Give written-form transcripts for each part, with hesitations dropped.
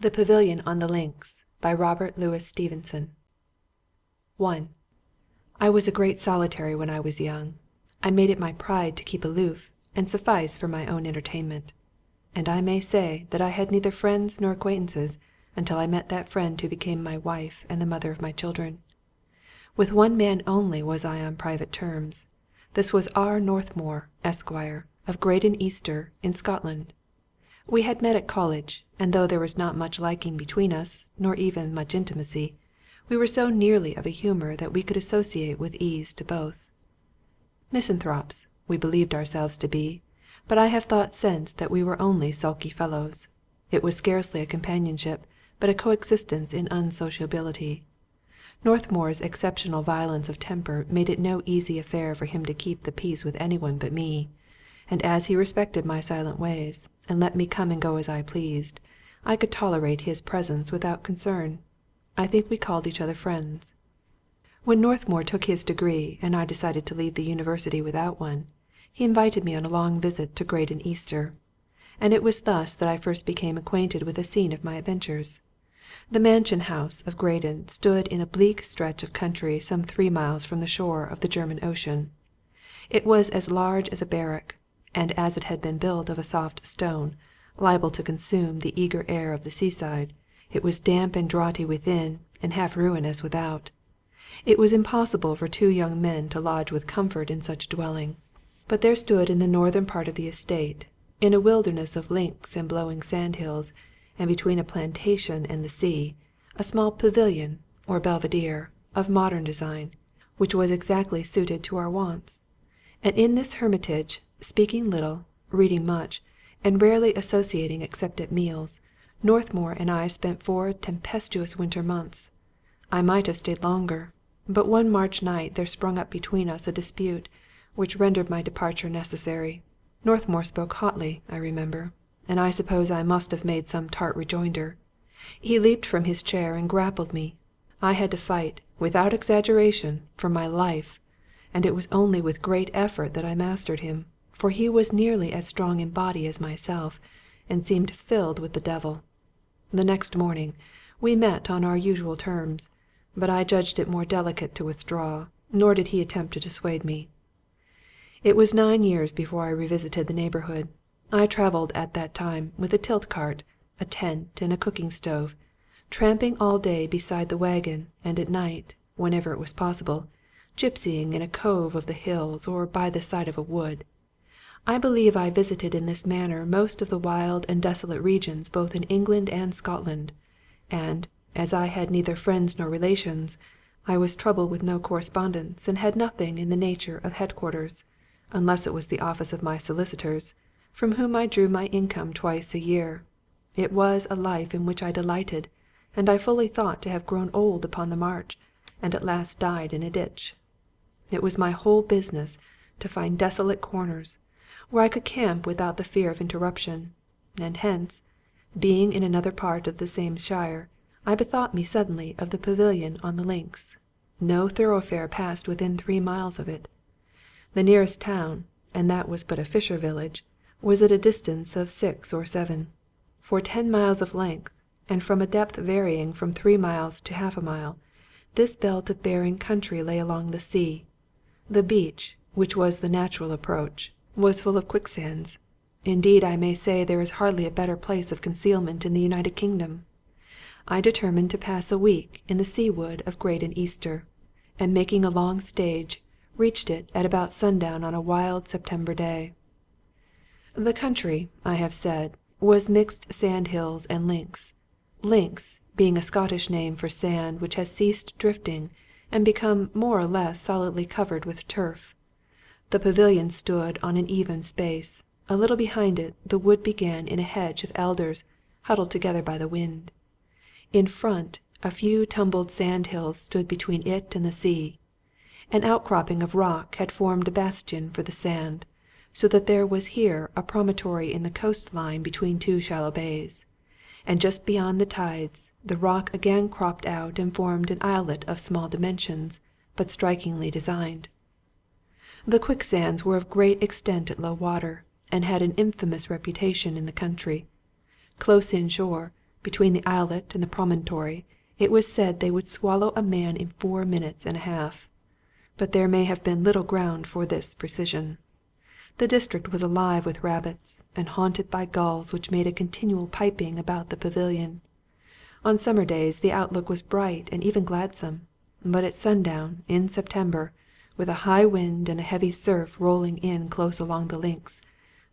The Pavilion on the Links by Robert Louis Stevenson. 1. I was a great solitary when I was young. I made it my pride to keep aloof, and suffice for my own entertainment. And I may say that I had neither friends nor acquaintances until I met that friend who became my wife and the mother of my children. With one man only was I on private terms. This was R. Northmour, Esquire, of Graden Easter, in Scotland. We had met at college, and though there was not much liking between us, nor even much intimacy, we were so nearly of a humour that we could associate with ease to both. Misanthropes, we believed ourselves to be, but I have thought since that we were only sulky fellows. It was scarcely a companionship, but a coexistence in unsociability. Northmour's exceptional violence of temper made it no easy affair for him to keep the peace with anyone but me, and as he respected my silent ways, and let me come and go as I pleased, I could tolerate his presence without concern. I think we called each other friends. When Northmour took his degree, and I decided to leave the university without one, he invited me on a long visit to Graden Easter, and it was thus that I first became acquainted with the scene of my adventures. The mansion house of Graden stood in a bleak stretch of country some 3 miles from the shore of the German Ocean. It was as large as a barrack, and as it had been built of a soft stone, liable to consume the eager air of the seaside, it was damp and draughty within, and half ruinous without. It was impossible for 2 young men to lodge with comfort in such a dwelling. But there stood in the northern part of the estate, in a wilderness of links and blowing sandhills, and between a plantation and the sea, a small pavilion, or belvedere, of modern design, which was exactly suited to our wants. And in this hermitage, speaking little, reading much, and rarely associating except at meals, Northmour and I spent 4 tempestuous winter months. I might have stayed longer, but one March night there sprung up between us a dispute which rendered my departure necessary. Northmour spoke hotly, I remember, and I suppose I must have made some tart rejoinder. He leaped from his chair and grappled me. I had to fight, without exaggeration, for my life, and it was only with great effort that I mastered him, for he was nearly as strong in body as myself, and seemed filled with the devil. The next morning we met on our usual terms, but I judged it more delicate to withdraw, nor did he attempt to dissuade me. It was 9 years before I revisited the neighbourhood. I travelled at that time with a tilt-cart, a tent, and a cooking-stove, tramping all day beside the waggon, and at night, whenever it was possible, gypsying in a cove of the hills or by the side of a wood. I believe I visited in this manner most of the wild and desolate regions both in England and Scotland, and, as I had neither friends nor relations, I was troubled with no correspondence, and had nothing in the nature of headquarters, unless it was the office of my solicitors, from whom I drew my income twice a year. It was a life in which I delighted, and I fully thought to have grown old upon the march, and at last died in a ditch. It was my whole business to find desolate corners, where I could camp without the fear of interruption, and hence, being in another part of the same shire, I bethought me suddenly of the Pavilion on the Links. No thoroughfare passed within 3 miles of it. The nearest town, and that was but a fisher village, was at a distance of 6 or 7. For 10 miles of length, and from a depth varying from 3 miles to half a mile, this belt of barren country lay along the sea. The beach, which was the natural approach, was full of quicksands. Indeed, I may say there is hardly a better place of concealment in the United Kingdom. I determined to pass a week in the sea-wood of Graden Easter, and making a long stage, reached it at about sundown on a wild September day. The country, I have said, was mixed sand-hills and links. Links being a Scottish name for sand which has ceased drifting and become more or less solidly covered with turf. The pavilion stood on an even space. A little behind it the wood began in a hedge of elders huddled together by the wind. In front a few tumbled sand-hills stood between it and the sea. An outcropping of rock had formed a bastion for the sand, so that there was here a promontory in the coast-line between 2 shallow bays, and just beyond the tides the rock again cropped out and formed an islet of small dimensions, but strikingly designed. The quicksands were of great extent at low water, and had an infamous reputation in the country. Close inshore, Between the islet and the promontory, it was said they would swallow a man in 4 minutes and a half. But there may have been little ground for this precision. The district was alive with rabbits, and haunted by gulls which made a continual piping about the pavilion. On summer days the outlook was bright and even gladsome, but at sundown, in September, with a high wind and a heavy surf rolling in close along the links,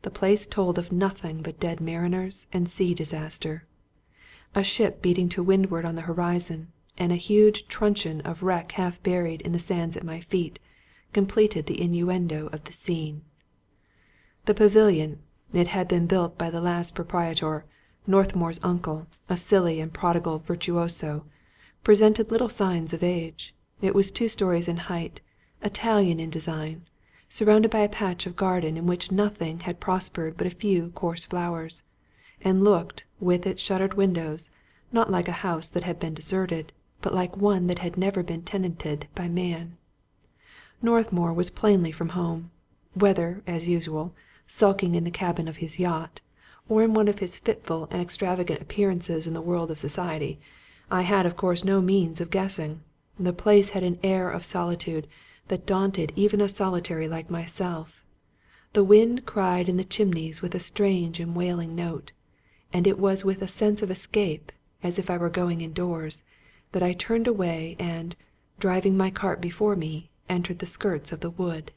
the place told of nothing but dead mariners and sea disaster. A ship beating to windward on the horizon, and a huge truncheon of wreck half buried in the sands at my feet, completed the innuendo of the scene. The pavilion, it had been built by the last proprietor, Northmour's uncle, a silly and prodigal virtuoso, presented little signs of age. It was 2 stories in height, Italian in design, surrounded by a patch of garden in which nothing had prospered but a few coarse flowers, and looked, with its shuttered windows, not like a house that had been deserted, but like one that had never been tenanted by man. Northmour was plainly from home, whether, as usual, sulking in the cabin of his yacht, or in one of his fitful and extravagant appearances in the world of society, I had of course no means of guessing. The place had an air of solitude that daunted even a solitary like myself. The wind cried in the chimneys with a strange and wailing note, and it was with a sense of escape, as if I were going indoors, that I turned away and, driving my cart before me, entered the skirts of the wood.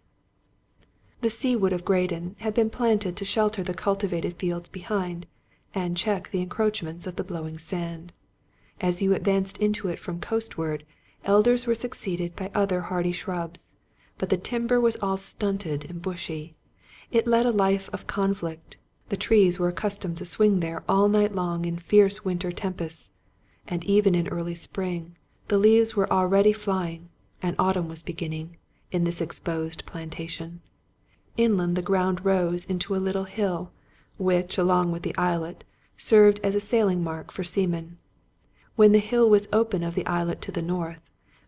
The sea-wood of Graden had been planted to shelter the cultivated fields behind, and check the encroachments of the blowing sand. As you advanced into it from coastward, elders were succeeded by other hardy shrubs, but the timber was all stunted and bushy. It led a life of conflict. The trees were accustomed to swing there all night long in fierce winter tempests, and even in early spring the leaves were already flying, and autumn was beginning, in this exposed plantation. Inland the ground rose into a little hill, which, along with the islet, served as a sailing mark for seamen. When the hill was open of the islet to the north,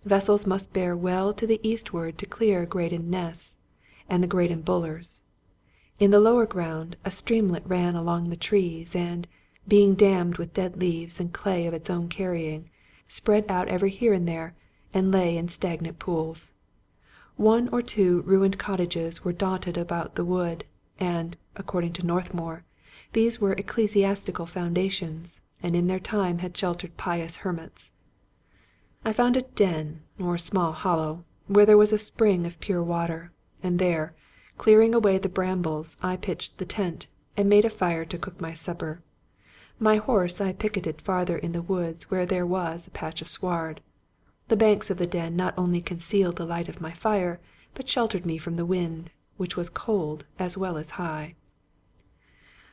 vessels must bear well to the eastward to clear Graden Ness and the Graden Bullers. In the lower ground a streamlet ran along the trees, and, being dammed with dead leaves and clay of its own carrying, spread out every here and there, and lay in stagnant pools. 1 or 2 ruined cottages were dotted about the wood, and, according to Northmour, these were ecclesiastical foundations, and in their time had sheltered pious hermits. I found a den, or small hollow, where there was a spring of pure water, and there, clearing away the brambles, I pitched the tent, and made a fire to cook my supper. My horse I picketed farther in the woods where there was a patch of sward. The banks of the den not only concealed the light of my fire, but sheltered me from the wind, which was cold as well as high.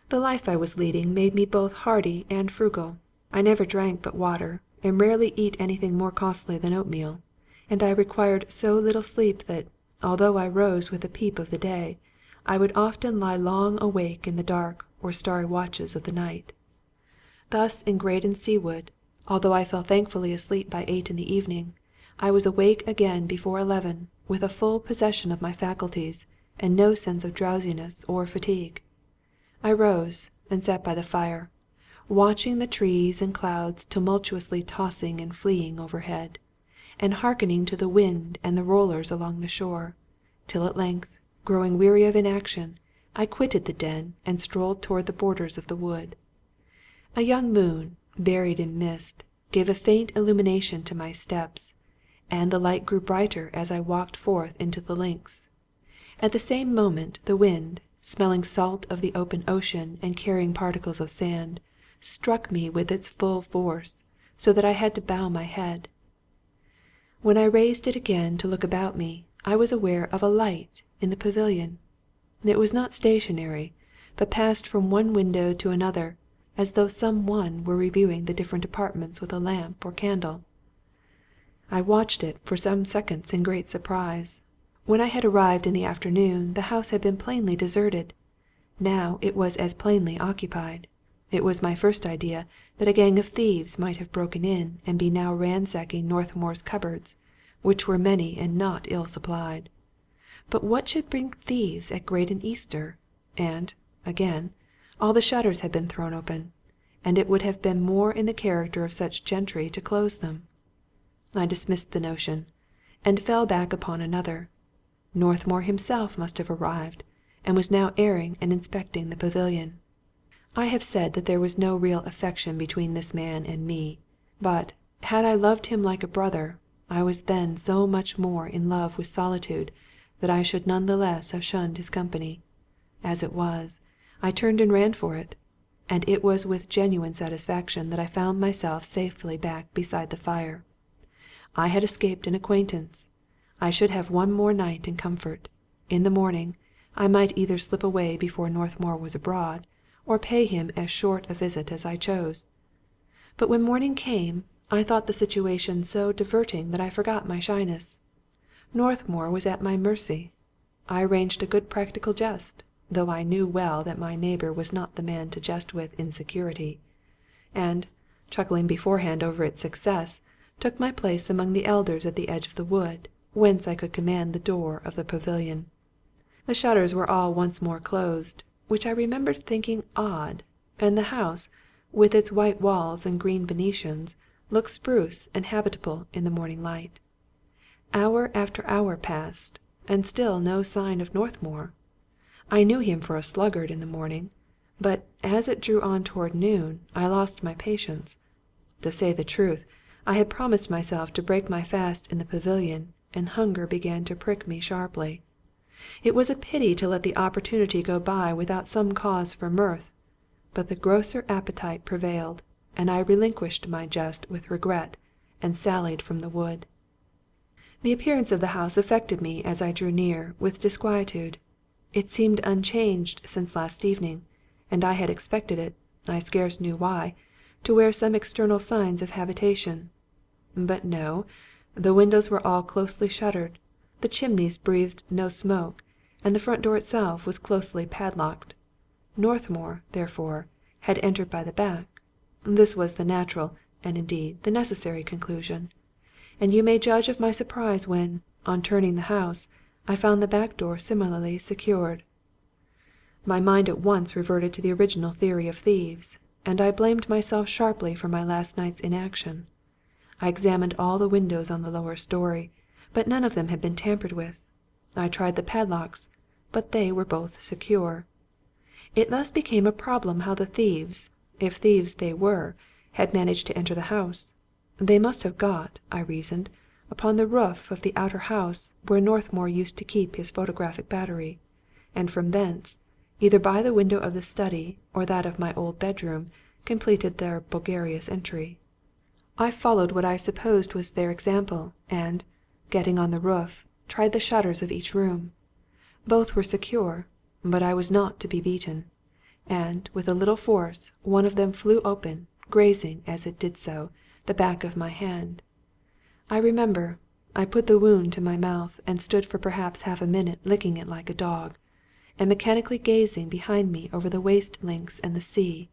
The life I was leading made me both hardy and frugal. I never drank but water, and rarely eat anything more costly than oatmeal, and I required so little sleep that, although I rose with the peep of the day, I would often lie long awake in the dark or starry watches of the night. Thus in Graden Seawood, although I fell thankfully asleep by 8 in the evening, I was awake again before 11, with a full possession of my faculties, and no sense of drowsiness or fatigue. I rose, and sat by the fire, watching the trees and clouds tumultuously tossing and fleeing overhead, and hearkening to the wind and the rollers along the shore, till at length, growing weary of inaction, I quitted the den and strolled toward the borders of the wood. A young moon, buried in mist, gave a faint illumination to my steps, and the light grew brighter as I walked forth into the links. At the same moment the wind, smelling salt of the open ocean and carrying particles of sand, struck me with its full force, so that I had to bow my head. When I raised it again to look about me, I was aware of a light in the pavilion. It was not stationary, but passed from one window to another, as though some one were reviewing the different apartments with a lamp or candle. I watched it for some seconds in great surprise. When I had arrived in the afternoon, the house had been plainly deserted. Now it was as plainly occupied. It was my first idea that a gang of thieves might have broken in and be now ransacking Northmour's cupboards, which were many and not ill supplied. But what should bring thieves at Graden Easter? And, again, all the shutters had been thrown open, and it would have been more in the character of such gentry to close them. I dismissed the notion, and fell back upon another. Northmour himself must have arrived, and was now airing and inspecting the pavilion. I have said that there was no real affection between this man and me, but, had I loved him like a brother, I was then so much more in love with solitude that I should none the less have shunned his company. As it was, I turned and ran for it, and it was with genuine satisfaction that I found myself safely back beside the fire. I had escaped an acquaintance. I should have one more night in comfort. In the morning, I might either slip away before Northmour was abroad, or pay him as short a visit as I chose. But when morning came, I thought the situation so diverting that I forgot my shyness. Northmour was at my mercy. I arranged a good practical jest, though I knew well that my neighbour was not the man to jest with in security, and, chuckling beforehand over its success, took my place among the elders at the edge of the wood, whence I could command the door of the pavilion. The shutters were all once more closed, which I remembered thinking odd, and the house, with its white walls and green Venetians, looked spruce and habitable in the morning light. Hour after hour passed, and still no sign of Northmour. I knew him for a sluggard in the morning, but as it drew on toward noon, I lost my patience. To say the truth, I had promised myself to break my fast in the pavilion, and hunger began to prick me sharply. It was a pity to let the opportunity go by without some cause for mirth, but the grosser appetite prevailed, and I relinquished my jest with regret, and sallied from the wood. The appearance of the house affected me as I drew near with disquietude. It seemed unchanged since last evening, and I had expected it, I scarce knew why, to wear some external signs of habitation. But no, the windows were all closely shuttered, the chimneys breathed no smoke, and the front door itself was closely padlocked. Northmour, therefore, had entered by the back. This was the natural, and indeed the necessary conclusion, and you may judge of my surprise when, on turning the house, I found the back door similarly secured. My mind at once reverted to the original theory of thieves, and I blamed myself sharply for my last night's inaction. I examined all the windows on the lower story, but none of them had been tampered with. I tried the padlocks, but they were both secure. It thus became a problem how the thieves, if thieves they were, had managed to enter the house. They must have got, I reasoned, upon the roof of the outer house where Northmour used to keep his photographic battery, and from thence, either by the window of the study or that of my old bedroom, completed their boisterous entry. I followed what I supposed was their example, and, getting on the roof, tried the shutters of each room. Both were secure, but I was not to be beaten, and, with a little force, one of them flew open, grazing, as it did so, the back of my hand. I remember, I put the wound to my mouth, and stood for perhaps half a minute licking it like a dog, and mechanically gazing behind me over the waste links and the sea,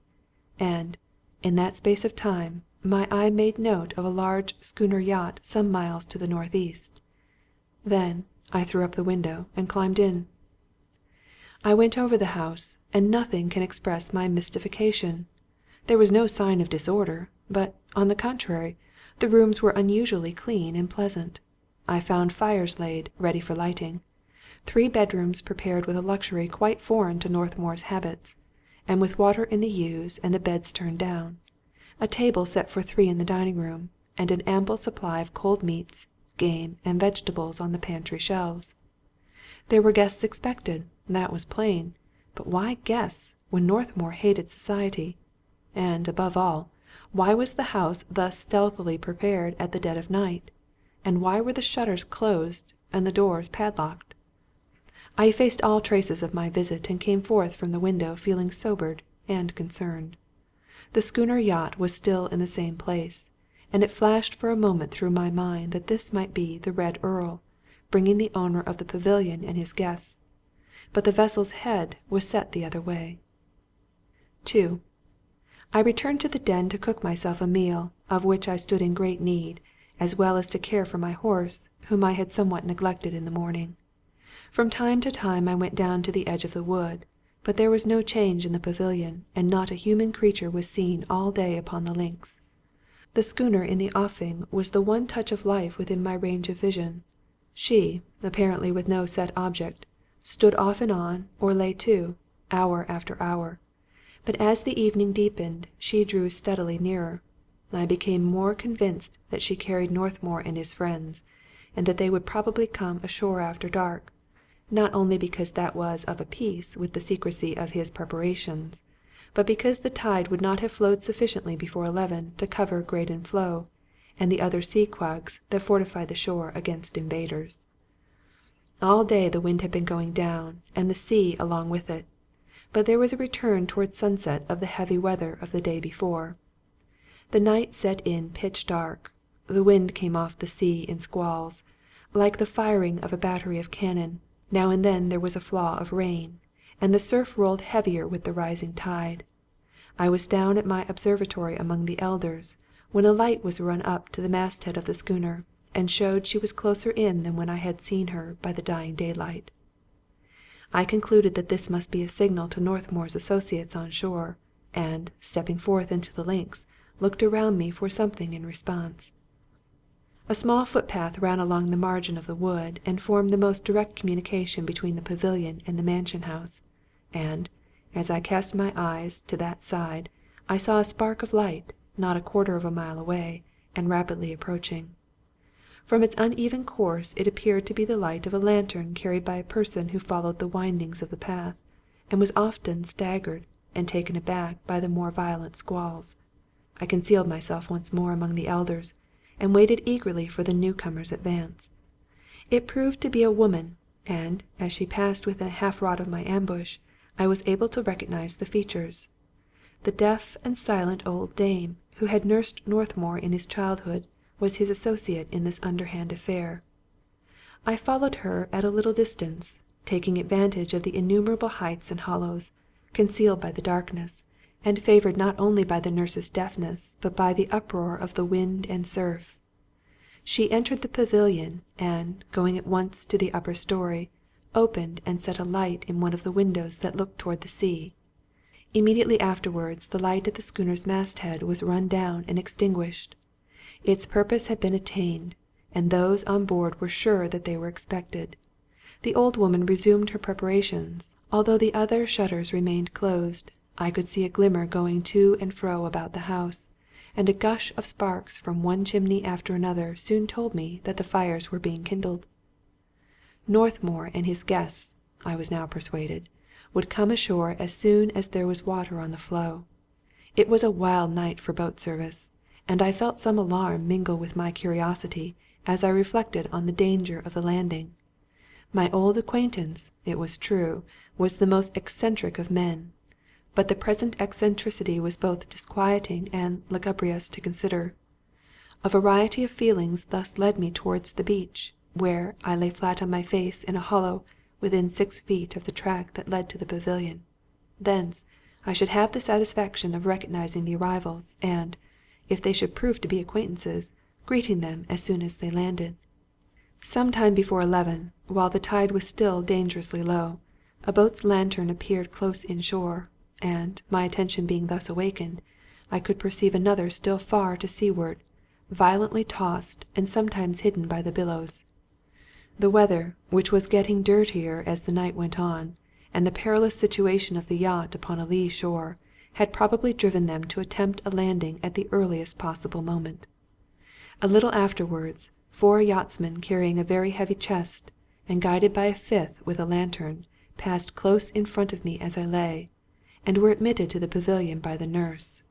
and, in that space of time, my eye made note of a large schooner yacht some miles to the northeast. Then I threw up the window and climbed in. I went over the house, and nothing can express my mystification. There was no sign of disorder, but, on the contrary, the rooms were unusually clean and pleasant. I found fires laid, ready for lighting, 3 bedrooms prepared with a luxury quite foreign to Northmour's habits, and with water in the yews and the beds turned down, a table set for 3 in the dining-room, and an ample supply of cold meats, game, and vegetables on the pantry shelves. There were guests expected, that was plain, but why guests when Northmour hated society? And, above all, why was the house thus stealthily prepared at the dead of night? And why were the shutters closed and the doors padlocked? I effaced all traces of my visit and came forth from the window feeling sobered and concerned. The schooner yacht was still in the same place, and it flashed for a moment through my mind that this might be the Red Earl, bringing the owner of the pavilion and his guests. But the vessel's head was set the other way. 2. I returned to the den to cook myself a meal, of which I stood in great need, as well as to care for my horse, whom I had somewhat neglected in the morning. From time to time I went down to the edge of the wood, but there was no change in the pavilion, and not a human creature was seen all day upon the links. The schooner in the offing was the one touch of life within my range of vision. She, apparently with no set object, stood off and on, or lay to, hour after hour. But as the evening deepened, she drew steadily nearer. I became more convinced that she carried Northmour and his friends, and that they would probably come ashore after dark, not only because that was of a piece with the secrecy of his preparations, but because the tide would not have flowed sufficiently before 11 to cover Graden Floe, and the other sea quags that fortify the shore against invaders. All day the wind had been going down, and the sea along with it, but there was a return towards sunset of the heavy weather of the day before. The night set in pitch dark. The wind came off the sea in squalls, like the firing of a battery of cannon. Now and then there was a flaw of rain, and the surf rolled heavier with the rising tide. I was down at my observatory among the elders, when a light was run up to the masthead of the schooner, and showed she was closer in than when I had seen her by the dying daylight. I concluded that this must be a signal to Northmour's associates on shore, and, stepping forth into the links, looked around me for something in response. A small footpath ran along the margin of the wood, and formed the most direct communication between the pavilion and the mansion house, and, as I cast my eyes to that side, I saw a spark of light, not a quarter of a mile away, and rapidly approaching. From its uneven course it appeared to be the light of a lantern carried by a person who followed the windings of the path, and was often staggered and taken aback by the more violent squalls. I concealed myself once more among the elders, and waited eagerly for the newcomer's advance. It proved to be a woman, and, as she passed within a half-rod of my ambush, I was able to recognize the features. The deaf and silent old dame who had nursed Northmour in his childhood was his associate in this underhand affair. I followed her at a little distance, taking advantage of the innumerable heights and hollows, concealed by the darkness, and favoured not only by the nurse's deafness, but by the uproar of the wind and surf. She entered the pavilion, and, going at once to the upper story, opened and set a light in one of the windows that looked toward the sea. Immediately afterwards the light at the schooner's masthead was run down and extinguished. Its purpose had been attained, and those on board were sure that they were expected. The old woman resumed her preparations. Although the other shutters remained closed, I could see a glimmer going to and fro about the house, and a gush of sparks from one chimney after another soon told me that the fires were being kindled. Northmour and his guests, I was now persuaded, would come ashore as soon as there was water on the floe. It was a wild night for boat service, and I felt some alarm mingle with my curiosity as I reflected on the danger of the landing. My old acquaintance, it was true, was the most eccentric of men, but the present eccentricity was both disquieting and lugubrious to consider. A variety of feelings thus led me towards the beach, where I lay flat on my face in a hollow within 6 feet of the track that led to the pavilion. Thence I should have the satisfaction of recognizing the arrivals, and, if they should prove to be acquaintances, greeting them as soon as they landed. Some time before 11, while the tide was still dangerously low, a boat's lantern appeared close inshore, and, my attention being thus awakened, I could perceive another still far to seaward, violently tossed and sometimes hidden by the billows. The weather, which was getting dirtier as the night went on, and the perilous situation of the yacht upon a lee shore, had probably driven them to attempt a landing at the earliest possible moment. A little afterwards, 4 yachtsmen carrying a very heavy chest, and guided by a 5th with a lantern, passed close in front of me as I lay, and were admitted to the pavilion by the nurse.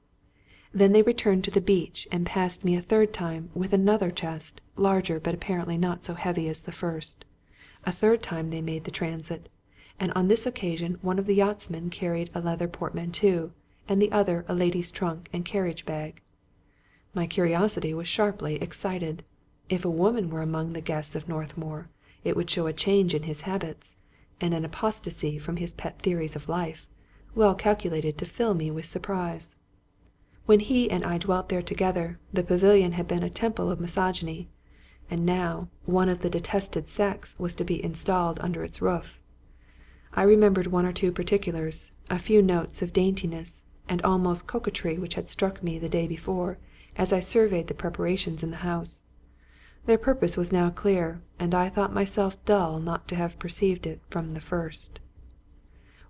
Then they returned to the beach and passed me a 3rd time with another chest, larger but apparently not so heavy as the first. A 3rd time they made the transit, and on this occasion one of the yachtsmen carried a leather portmanteau, and the other a lady's trunk and carriage bag. My curiosity was sharply excited. If a woman were among the guests of Northmour, it would show a change in his habits, and an apostasy from his pet theories of life, well calculated to fill me with surprise. When he and I dwelt there together, the pavilion had been a temple of misogyny, and now one of the detested sex was to be installed under its roof. I remembered one or two particulars, a few notes of daintiness and almost coquetry which had struck me the day before as I surveyed the preparations in the house. Their purpose was now clear, and I thought myself dull not to have perceived it from the first.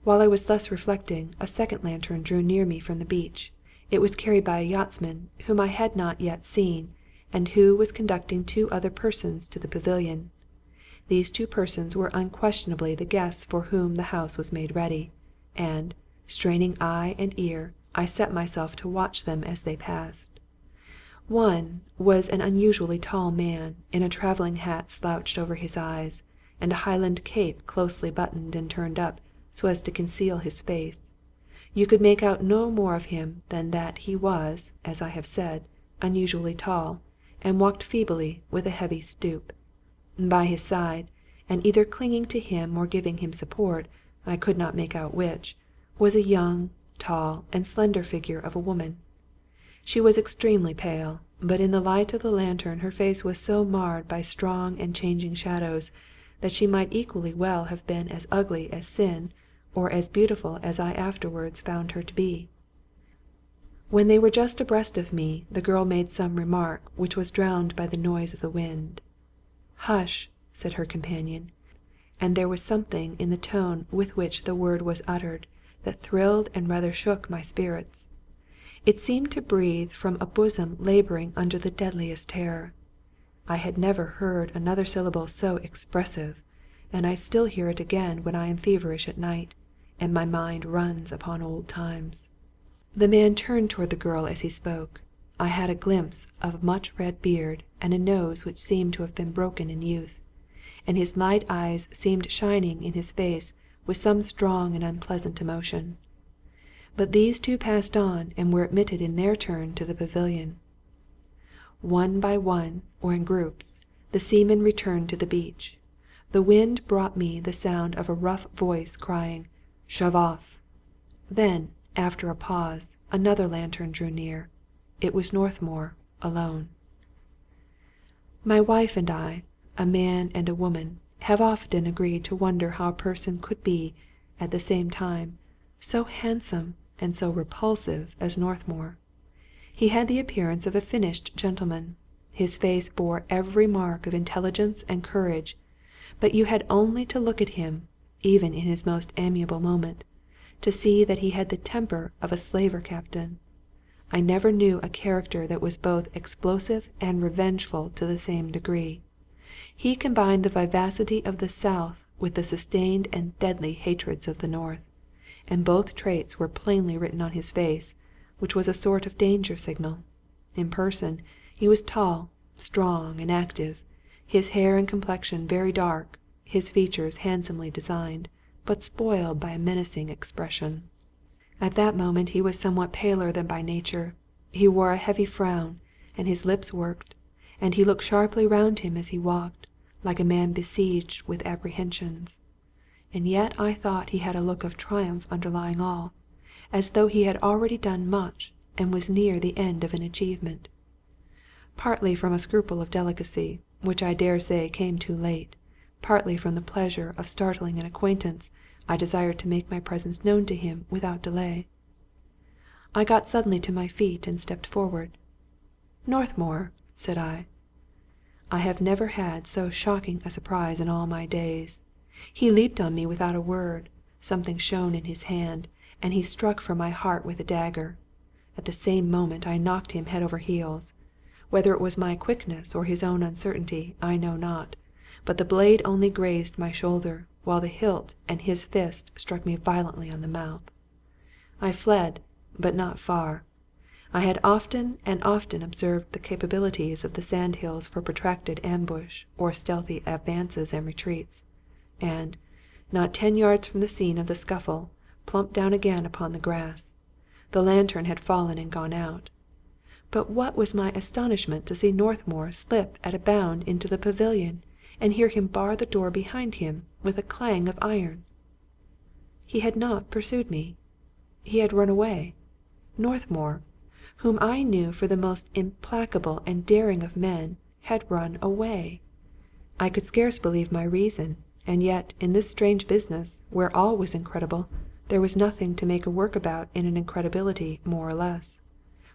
While I was thus reflecting, a second lantern drew near me from the beach. It was carried by a yachtsman whom I had not yet seen, and who was conducting two other persons to the pavilion. These two persons were unquestionably the guests for whom the house was made ready, and, straining eye and ear, I set myself to watch them as they passed. One was an unusually tall man, in a travelling hat slouched over his eyes, and a Highland cape closely buttoned and turned up so as to conceal his face. You could make out no more of him than that he was, as I have said, unusually tall, and walked feebly with a heavy stoop. By his side, and either clinging to him or giving him support, I could not make out which, was a young, tall, and slender figure of a woman. She was extremely pale, but in the light of the lantern her face was so marred by strong and changing shadows that she might equally well have been as ugly as sin or as beautiful as I afterwards found her to be. When they were just abreast of me, the girl made some remark which was drowned by the noise of the wind. "Hush!" said her companion, and there was something in the tone with which the word was uttered that thrilled and rather shook my spirits. It seemed to breathe from a bosom labouring under the deadliest terror. I had never heard another syllable so expressive, and I still hear it again when I am feverish at night, and my mind runs upon old times. The man turned toward the girl as he spoke. I had a glimpse of much red beard and a nose which seemed to have been broken in youth, and his light eyes seemed shining in his face with some strong and unpleasant emotion. But these two passed on and were admitted in their turn to the pavilion. One by one, or in groups, the seamen returned to the beach. The wind brought me the sound of a rough voice crying, "Shove off!" Then, after a pause, another lantern drew near. It was Northmour, alone. My wife and I, a man and a woman, have often agreed to wonder how a person could be, at the same time, so handsome and so repulsive as Northmour. He had the appearance of a finished gentleman. His face bore every mark of intelligence and courage, but you had only to look at him, even in his most amiable moment, to see that he had the temper of a slaver captain. I never knew a character that was both explosive and revengeful to the same degree. He combined the vivacity of the South with the sustained and deadly hatreds of the North, and both traits were plainly written on his face, which was a sort of danger signal. In person, he was tall, strong, and active, his hair and complexion very dark, his features handsomely designed, but spoiled by a menacing expression. At that moment he was somewhat paler than by nature. He wore a heavy frown, and his lips worked, and he looked sharply round him as he walked, like a man besieged with apprehensions. And yet I thought he had a look of triumph underlying all, as though he had already done much and was near the end of an achievement. Partly from a scruple of delicacy, which I dare say came too late, partly from the pleasure of startling an acquaintance, I desired to make my presence known to him without delay. I got suddenly to my feet and stepped forward. "Northmour," said I. I have never had so shocking a surprise in all my days. He leaped on me without a word. Something shone in his hand, and he struck for my heart with a dagger. At the same moment I knocked him head over heels. Whether it was my quickness or his own uncertainty, I know not, but the blade only grazed my shoulder, while the hilt and his fist struck me violently on the mouth. I fled, but not far. I had often and often observed the capabilities of the sandhills for protracted ambush or stealthy advances and retreats, and, not 10 yards from the scene of the scuffle, plumped down again upon the grass. The lantern had fallen and gone out. But what was my astonishment to see Northmour slip at a bound into the pavilion, and hear him bar the door behind him with a clang of iron. He had not pursued me. He had run away. Northmour, whom I knew for the most implacable and daring of men, had run away. I could scarce believe my reason, and yet in this strange business, where all was incredible, there was nothing to make a work about in an incredibility more or less.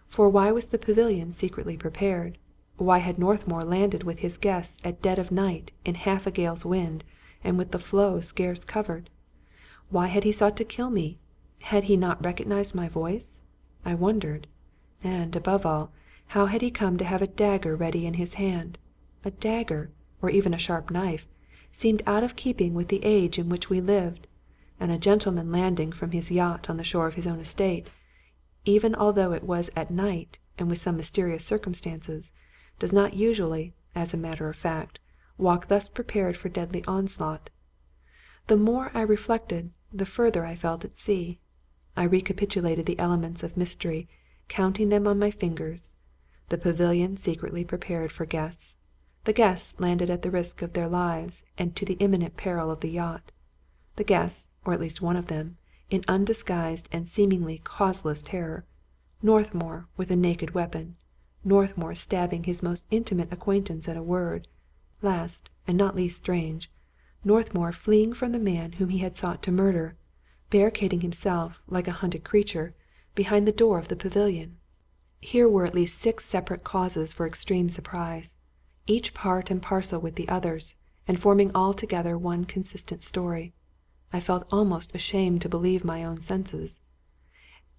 For why was the pavilion secretly prepared? Why had Northmour landed with his guests at dead of night in half a gale's wind, and with the floe scarce covered? Why had he sought to kill me? Had he not recognized my voice? I wondered. And, above all, how had he come to have a dagger ready in his hand? A dagger, or even a sharp knife, seemed out of keeping with the age in which we lived, and a gentleman landing from his yacht on the shore of his own estate, even although it was at night and with some mysterious circumstances, does not usually, as a matter of fact, walk thus prepared for deadly onslaught. The more I reflected, the further I felt at sea. I recapitulated the elements of mystery, counting them on my fingers. The pavilion secretly prepared for guests. The guests landed at the risk of their lives and to the imminent peril of the yacht. The guests, or at least one of them, in undisguised and seemingly causeless terror. Northmour with a naked weapon. Northmour stabbing his most intimate acquaintance at a word. Last, and not least strange, Northmour fleeing from the man whom he had sought to murder, barricading himself, like a hunted creature, behind the door of the pavilion. Here were at least 6 separate causes for extreme surprise, each part and parcel with the others, and forming all together one consistent story. I felt almost ashamed to believe my own senses.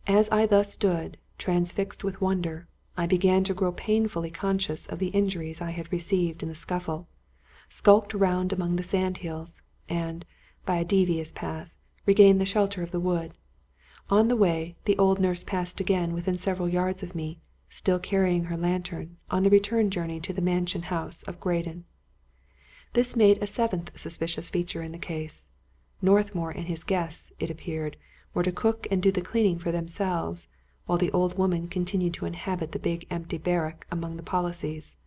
As I thus stood, transfixed with wonder, I began to grow painfully conscious of the injuries I had received in the scuffle, skulked round among the sand-hills, and, by a devious path, regained the shelter of the wood. On the way, the old nurse passed again within several yards of me, still carrying her lantern, on the return journey to the mansion house of Graden. This made a 7th suspicious feature in the case. Northmour and his guests, it appeared, were to cook and do the cleaning for themselves, while the old woman continued to inhabit the big empty barrack among the policies.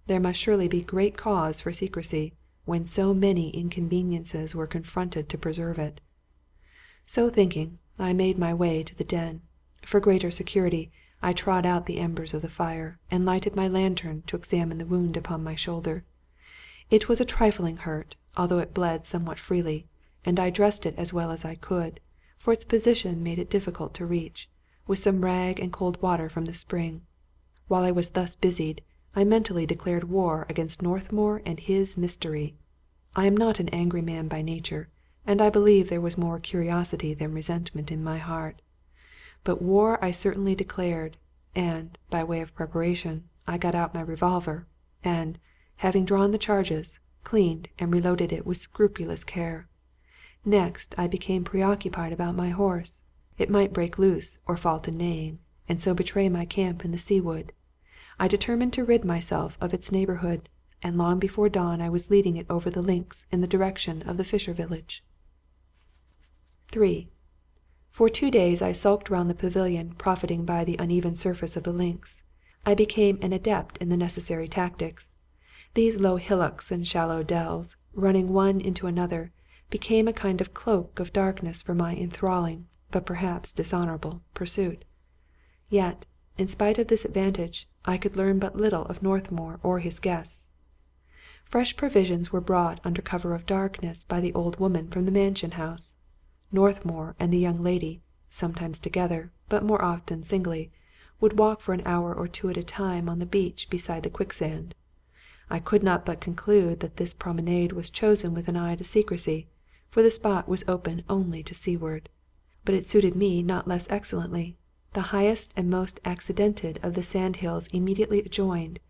There must surely be great cause for secrecy, when so many inconveniences were confronted to preserve it. So thinking, I made my way to the den. For greater security, I trod out the embers of the fire, and lighted my lantern to examine the wound upon my shoulder. It was a trifling hurt, although it bled somewhat freely, and I dressed it as well as I could, for its position made it difficult to reach, with some rag and cold water from the spring. While I was thus busied, I mentally declared war against Northmour and his mystery. I am not an angry man by nature, and I believe there was more curiosity than resentment in my heart. But war I certainly declared, and, by way of preparation, I got out my revolver, and, having drawn the charges, cleaned and reloaded it with scrupulous care. Next I became preoccupied about my horse. It might break loose or fall to neighing, and so betray my camp in the sea-wood. I determined to rid myself of its neighbourhood, and long before dawn I was leading it over the links in the direction of the fisher village. 3. For 2 days I sulked round the pavilion, profiting by the uneven surface of the links. I became an adept in the necessary tactics. These low hillocks and shallow dells, running one into another, became a kind of cloak of darkness for my enthralling, but perhaps dishonourable, pursuit. Yet, in spite of this advantage, I could learn but little of Northmour or his guests. Fresh provisions were brought under cover of darkness by the old woman from the mansion house. Northmour and the young lady, sometimes together, but more often singly, would walk for an hour or 2 at a time on the beach beside the quicksand. I could not but conclude that this promenade was chosen with an eye to secrecy, for the spot was open only to seaward. But it suited me not less excellently. The highest and most accidented of the sand-hills immediately adjoined,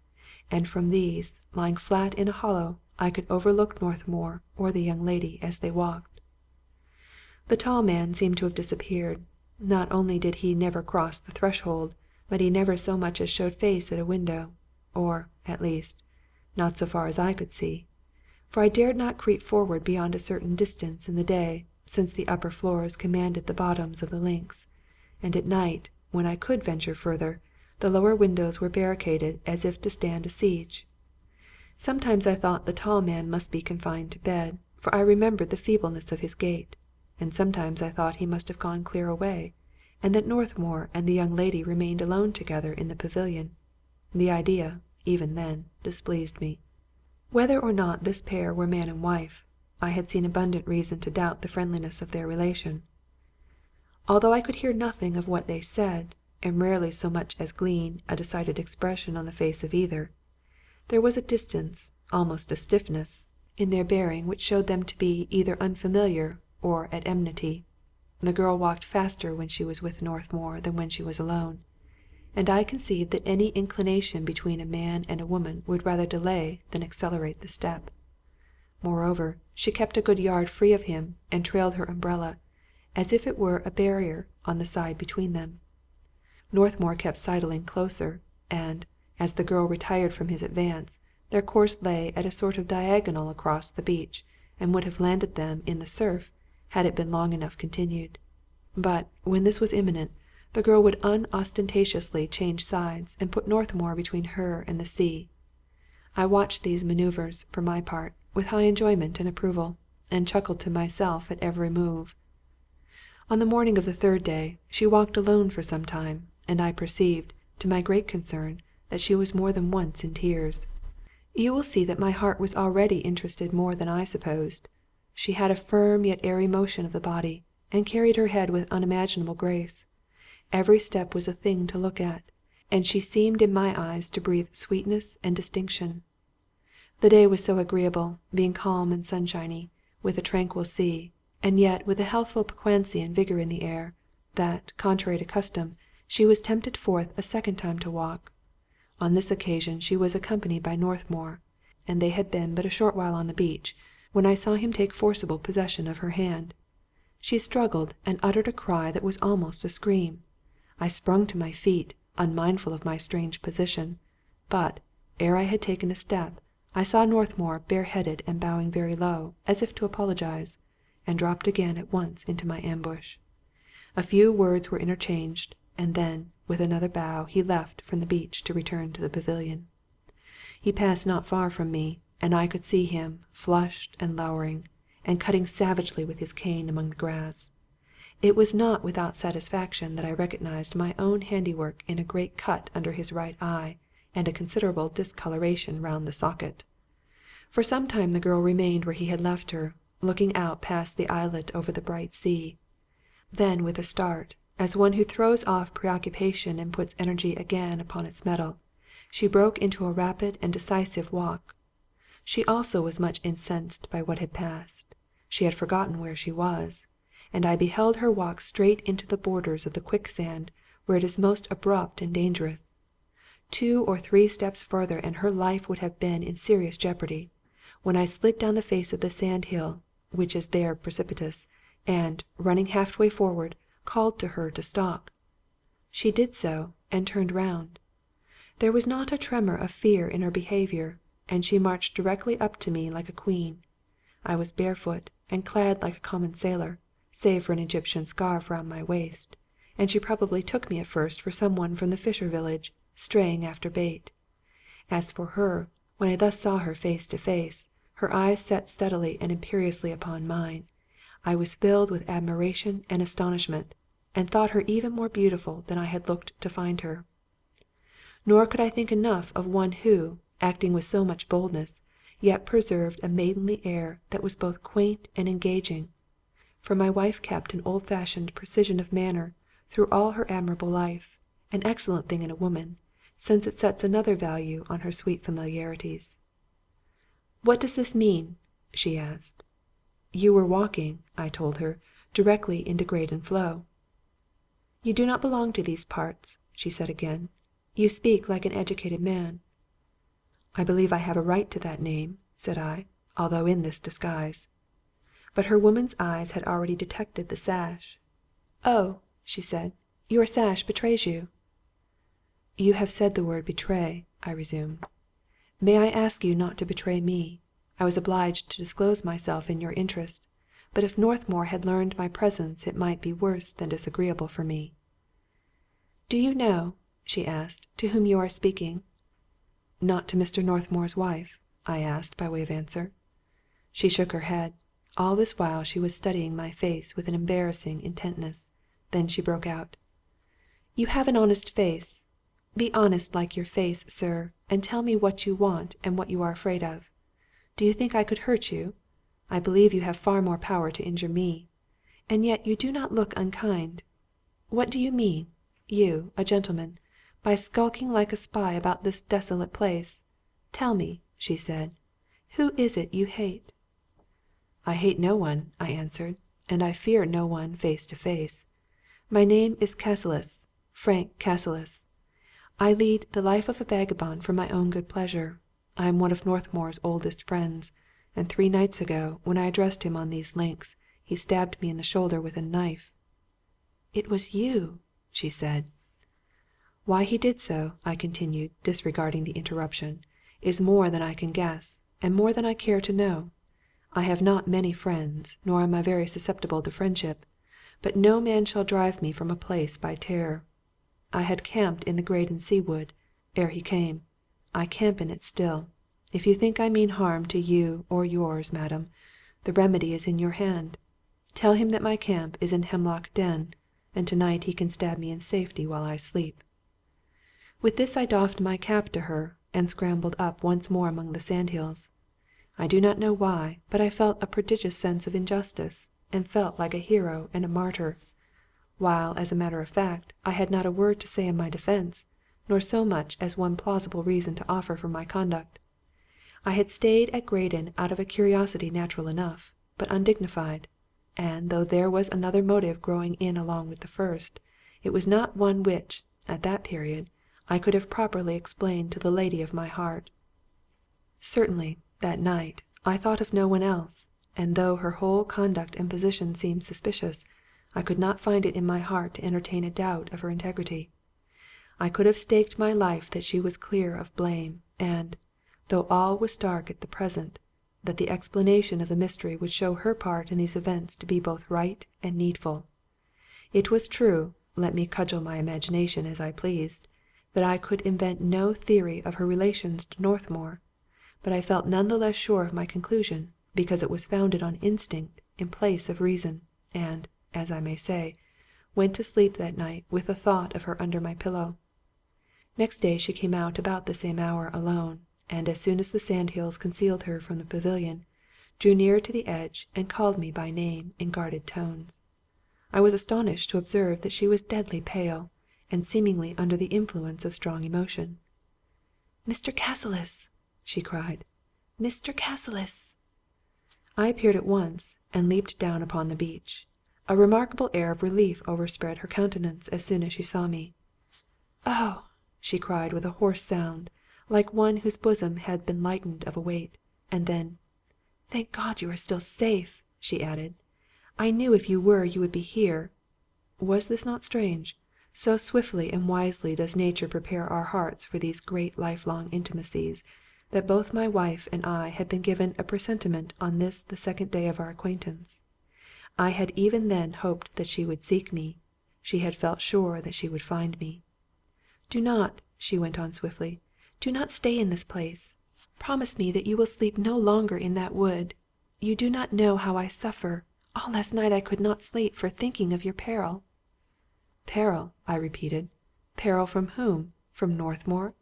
and from these, lying flat in a hollow, I could overlook Northmour or the young lady as they walked. The tall man seemed to have disappeared. Not only did he never cross the threshold, but he never so much as showed face at a window, or, at least, not so far as I could see, for I dared not creep forward beyond a certain distance in the day, since the upper floors commanded the bottoms of the links, and at night, when I could venture further, the lower windows were barricaded as if to stand a siege. Sometimes I thought the tall man must be confined to bed, for I remembered the feebleness of his gait, and sometimes I thought he must have gone clear away, and that Northmour and the young lady remained alone together in the pavilion. The idea, even then, displeased me. Whether or not this pair were man and wife, I had seen abundant reason to doubt the friendliness of their relation. Although I could hear nothing of what they said, and rarely so much as glean a decided expression on the face of either, there was a distance, almost a stiffness, in their bearing which showed them to be either unfamiliar or at enmity. The girl walked faster when she was with Northmour than when she was alone, and I conceived that any inclination between a man and a woman would rather delay than accelerate the step. Moreover, she kept a good yard free of him, and trailed her umbrella, as if it were a barrier on the side between them. Northmour kept sidling closer, and, as the girl retired from his advance, their course lay at a sort of diagonal across the beach, and would have landed them in the surf had it been long enough continued. But, when this was imminent, the girl would unostentatiously change sides and put Northmour between her and the sea. I watched these manoeuvres, for my part, with high enjoyment and approval, and chuckled to myself at every move. On the morning of the third day, she walked alone for some time, and I perceived, to my great concern, that she was more than once in tears. You will see that my heart was already interested more than I supposed. She had a firm yet airy motion of the body, and carried her head with unimaginable grace. Every step was a thing to look at, and she seemed in my eyes to breathe sweetness and distinction. The day was so agreeable, being calm and sunshiny, with a tranquil sea, and yet with a healthful piquancy and vigour in the air, that, contrary to custom, she was tempted forth a second time to walk. On this occasion she was accompanied by Northmour, and they had been but a short while on the beach, when I saw him take forcible possession of her hand. She struggled and uttered a cry that was almost a scream. I sprung to my feet, unmindful of my strange position, but, ere I had taken a step, I saw Northmour bareheaded and bowing very low, as if to apologize, and dropped again at once into my ambush. A few words were interchanged, and then, with another bow, he left from the beach to return to the pavilion. He passed not far from me, and I could see him, flushed and lowering, and cutting savagely with his cane among the grass. It was not without satisfaction that I recognized my own handiwork in a great cut under his right eye, and a considerable discoloration round the socket. For some time the girl remained where he had left her, looking out past the islet over the bright sea. Then, with a start, as one who throws off preoccupation and puts energy again upon its mettle, she broke into a rapid and decisive walk. She also was much incensed by what had passed. She had forgotten where she was, and I beheld her walk straight into the borders of the quicksand, where it is most abrupt and dangerous. 2 or 3 steps further and her life would have been in serious jeopardy, when I slid down the face of the sand hill, which is there precipitous, and, running half-way forward, called to her to stop. She did so, and turned round. There was not a tremor of fear in her behaviour, and she marched directly up to me like a queen. I was barefoot, and clad like a common sailor, save for an Egyptian scarf round my waist, and she probably took me at first for some one from the fisher village, straying after bait. As for her, when I thus saw her face to face, her eyes set steadily and imperiously upon mine, I was filled with admiration and astonishment, and thought her even more beautiful than I had looked to find her. Nor could I think enough of one who, acting with so much boldness, yet preserved a maidenly air that was both quaint and engaging, for my wife kept an old-fashioned precision of manner through all her admirable life, an excellent thing in a woman, since it sets another value on her sweet familiarities. "What does this mean?" she asked. "You were walking," I told her, "directly into Graden Floe." "You do not belong to these parts," she said again. "You speak like an educated man." "I believe I have a right to that name," said I, "although in this disguise." But her woman's eyes had already detected the sash. "Oh," she said, "your sash betrays you." "You have said the word betray," I resumed. "May I ask you not to betray me? I was obliged to disclose myself in your interest, but if Northmour had learned my presence it might be worse than disagreeable for me." "Do you know," she asked, "to whom you are speaking?" "Not to Mr. Northmour's wife?" I asked by way of answer. She shook her head. All this while she was studying my face with an embarrassing intentness. Then she broke out, "You have an honest face. Be honest like your face, sir, and tell me what you want and what you are afraid of. Do you think I could hurt you? I believe you have far more power to injure me. And yet you do not look unkind. What do you mean, you, a gentleman, by skulking like a spy about this desolate place? Tell me, she said, who is it you hate? I hate no one, I answered, and I fear no one face to face. My name is Cassilis, Frank Cassilis. I lead the life of a vagabond for my own good pleasure. I am one of Northmour's oldest friends, and 3 nights ago, when I addressed him on these links, he stabbed me in the shoulder with a knife. It was you, she said. Why he did so, I continued, disregarding the interruption, is more than I can guess, and more than I care to know. I have not many friends, nor am I very susceptible to friendship, but no man shall drive me from a place by terror. I had camped in the Graden Sea Wood, ere he came. I camp in it still. If you think I mean harm to you or yours, madam, the remedy is in your hand. Tell him that my camp is in Hemlock Den, and tonight he can stab me in safety while I sleep. With this I doffed my cap to her, and scrambled up once more among the sandhills. I do not know why, but I felt a prodigious sense of injustice, and felt like a hero and a martyr, while, as a matter of fact, I had not a word to say in my defence, nor so much as one plausible reason to offer for my conduct. I had stayed at Graden out of a curiosity natural enough, but undignified, and though there was another motive growing in along with the first, it was not one which, at that period, I could have properly explained to the lady of my heart. Certainly, that night, I thought of no one else, and though her whole conduct and position seemed suspicious, I could not find it in my heart to entertain a doubt of her integrity. I could have staked my life that she was clear of blame, and, though all was dark at the present, that the explanation of the mystery would show her part in these events to be both right and needful. It was true, let me cudgel my imagination as I pleased, that I could invent no theory of her relations to Northmour, but I felt none the less sure of my conclusion, because it was founded on instinct in place of reason, and, as I may say, went to sleep that night with the thought of her under my pillow. Next day she came out about the same hour alone, and as soon as the sandhills concealed her from the pavilion, drew nearer to the edge and called me by name in guarded tones. I was astonished to observe that she was deadly pale, and seemingly under the influence of strong emotion. "Mr. Cassilis!" she cried. "Mr. Cassilis!" I appeared at once, and leaped down upon the beach. A remarkable air of relief overspread her countenance as soon as she saw me. "Oh!" she cried with a hoarse sound, like one whose bosom had been lightened of a weight, and then, "Thank God you are still safe!" she added. "I knew if you were you would be here." Was this not strange? So swiftly and wisely does nature prepare our hearts for these great lifelong intimacies, that both my wife and I had been given a presentiment on this the second day of our acquaintance. I had even then hoped that she would seek me. She had felt sure that she would find me. "Do not," she went on swiftly, "do not stay in this place. Promise me that you will sleep no longer in that wood. You do not know how I suffer. All last night I could not sleep for thinking of your peril." "Peril," I repeated. "Peril from whom? From Northmour?"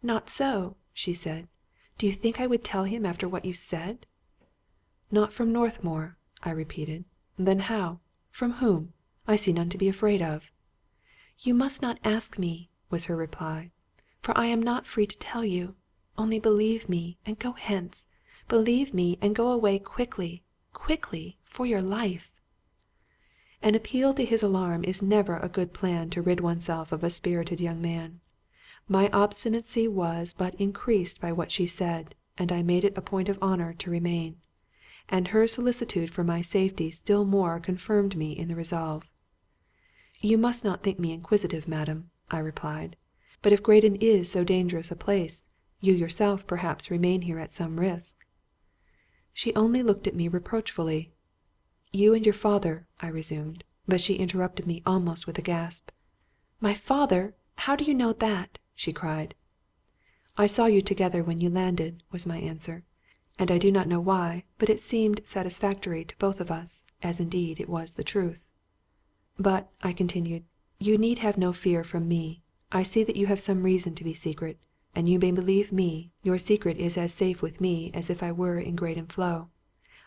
"Not so," she said. "Do you think I would tell him after what you said?" "Not from Northmour," I repeated. "Then how? From whom? I see none to be afraid of." "You must not ask me," was her reply, "for I am not free to tell you. Only believe me, and go hence. Believe me, and go away quickly, quickly, for your life." An appeal to his alarm is never a good plan to rid oneself of a spirited young man. My obstinacy was but increased by what she said, and I made it a point of honour to remain. And her solicitude for my safety still more confirmed me in the resolve. "You must not think me inquisitive, madam," I replied. "But if Graden is so dangerous a place, you yourself perhaps remain here at some risk." She only looked at me reproachfully. "You and your father," I resumed, but she interrupted me almost with a gasp. "My father! How do you know that?" she cried. "I saw you together when you landed," was my answer, and I do not know why, but it seemed satisfactory to both of us, as indeed it was the truth. "But," I continued, "you need have no fear from me. I see that you have some reason to be secret, and you may believe me, your secret is as safe with me as if I were in Graden Floe.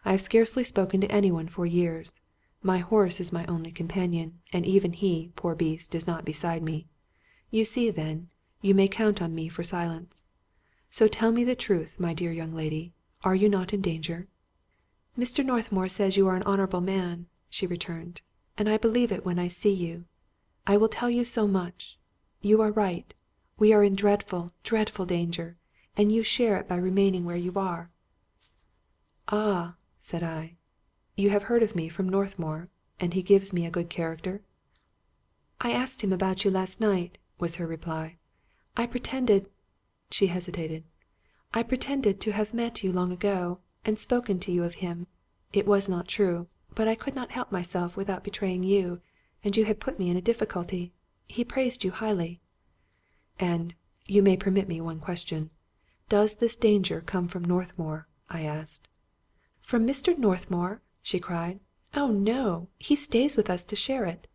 I have scarcely spoken to anyone for years. My horse is my only companion, and even he, poor beast, is not beside me. You see, then, you may count on me for silence. So tell me the truth, my dear young lady. Are you not in danger?" "Mr. Northmour says you are an honourable man," she returned, "and I believe it when I see you. I will tell you so much. You are right. We are in dreadful, dreadful danger, and you share it by remaining where you are." "Ah," said I, "you have heard of me from Northmour, and he gives me a good character?" "I asked him about you last night," was her reply. "I pretended—" she hesitated. "I pretended to have met you long ago, and spoken to you of him. It was not true, but I could not help myself without betraying you, and you had put me in a difficulty. He praised you highly." "And you may permit me one question. Does this danger come from Northmour?" I asked. "From Mr. Northmour?" she cried. "Oh, no! He stays with us to share it."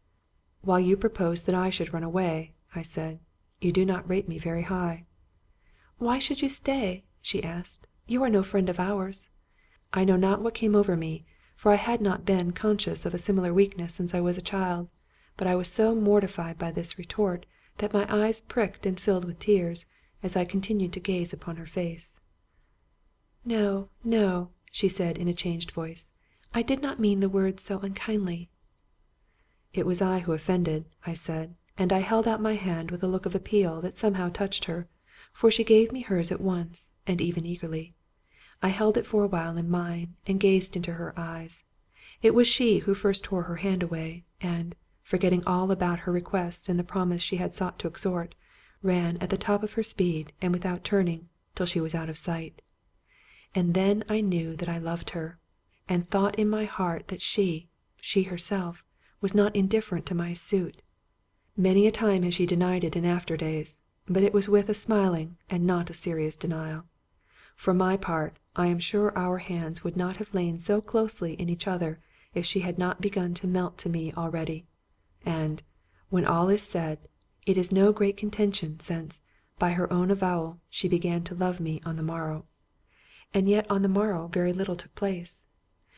"While you propose that I should run away," I said, "you do not rate me very high." "Why should you stay?" she asked. "You are no friend of ours." I know not what came over me, for I had not been conscious of a similar weakness since I was a child, but I was so mortified by this retort that my eyes pricked and filled with tears as I continued to gaze upon her face. "No, no," she said in a changed voice. "I did not mean the words so unkindly." "It was I who offended," I said, and I held out my hand with a look of appeal that somehow touched her, for she gave me hers at once, and even eagerly. I held it for a while in mine, and gazed into her eyes. It was she who first tore her hand away, and, forgetting all about her request and the promise she had sought to extort, ran at the top of her speed and without turning, till she was out of sight. And then I knew that I loved her, and thought in my heart that she herself, was not indifferent to my suit. Many a time has she denied it in after days, but it was with a smiling and not a serious denial. For my part, I am sure our hands would not have lain so closely in each other if she had not begun to melt to me already. And, when all is said, it is no great contention, since, by her own avowal, she began to love me on the morrow. And yet on the morrow very little took place.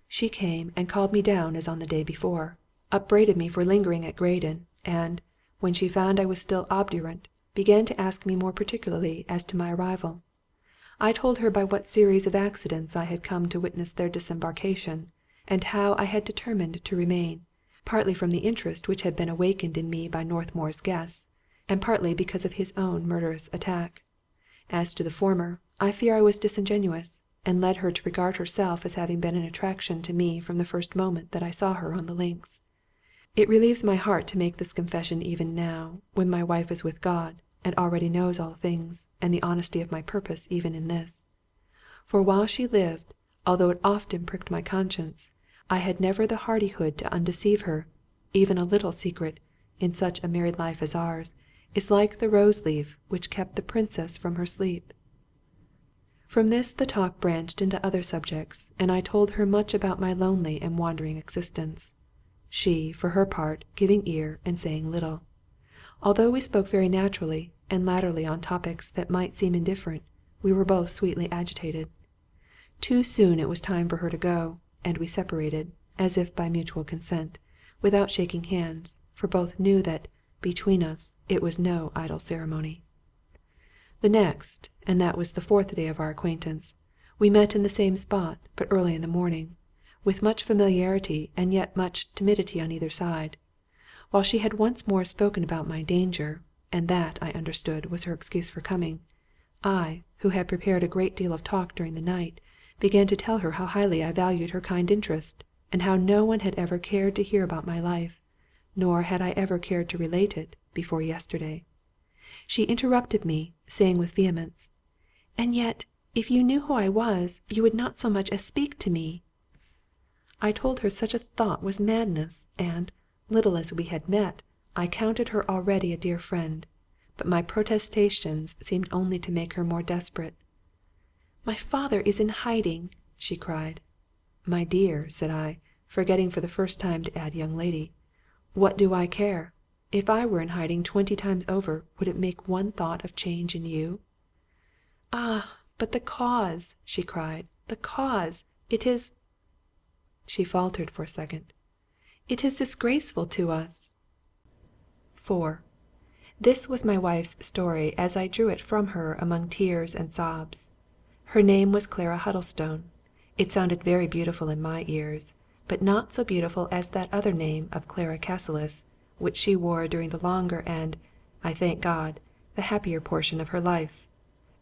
She came and called me down as on the day before, upbraided me for lingering at Graden, and, when she found I was still obdurate, began to ask me more particularly as to my arrival. I told her by what series of accidents I had come to witness their disembarkation, and how I had determined to remain, partly from the interest which had been awakened in me by Northmour's guests, and partly because of his own murderous attack. As to the former, I fear I was disingenuous, and led her to regard herself as having been an attraction to me from the first moment that I saw her on the links. It relieves my heart to make this confession even now, when my wife is with God, and already knows all things, and the honesty of my purpose even in this. For while she lived, although it often pricked my conscience, I had never the hardihood to undeceive her. Even a little secret, in such a married life as ours, is like the rose-leaf which kept the princess from her sleep. From this the talk branched into other subjects, and I told her much about my lonely and wandering existence, she, for her part, giving ear and saying little. Although we spoke very naturally, and latterly on topics that might seem indifferent, we were both sweetly agitated. Too soon it was time for her to go, and we separated, as if by mutual consent, without shaking hands, for both knew that, between us, it was no idle ceremony. The next, and that was the 4th day of our acquaintance, we met in the same spot, but early in the morning, with much familiarity and yet much timidity on either side. While she had once more spoken about my danger, and that, I understood, was her excuse for coming, I, who had prepared a great deal of talk during the night, began to tell her how highly I valued her kind interest, and how no one had ever cared to hear about my life, nor had I ever cared to relate it, before yesterday. She interrupted me, saying with vehemence, "And yet, if you knew who I was, you would not so much as speak to me." I told her such a thought was madness, and, little as we had met, I counted her already a dear friend, but my protestations seemed only to make her more desperate. "My father is in hiding," she cried. "My dear," said I, forgetting for the first time to add young lady, "what do I care? If I were in hiding 20 times over, would it make one thought of change in you?" "Ah, but the cause!" she cried. "The cause! It is She faltered for a second. "It is disgraceful to us." 4. This was my wife's story as I drew it from her among tears and sobs. Her name was Clara Huddlestone. It sounded very beautiful in my ears, but not so beautiful as that other name of Clara Cassilis, which she wore during the longer and, I thank God, the happier portion of her life.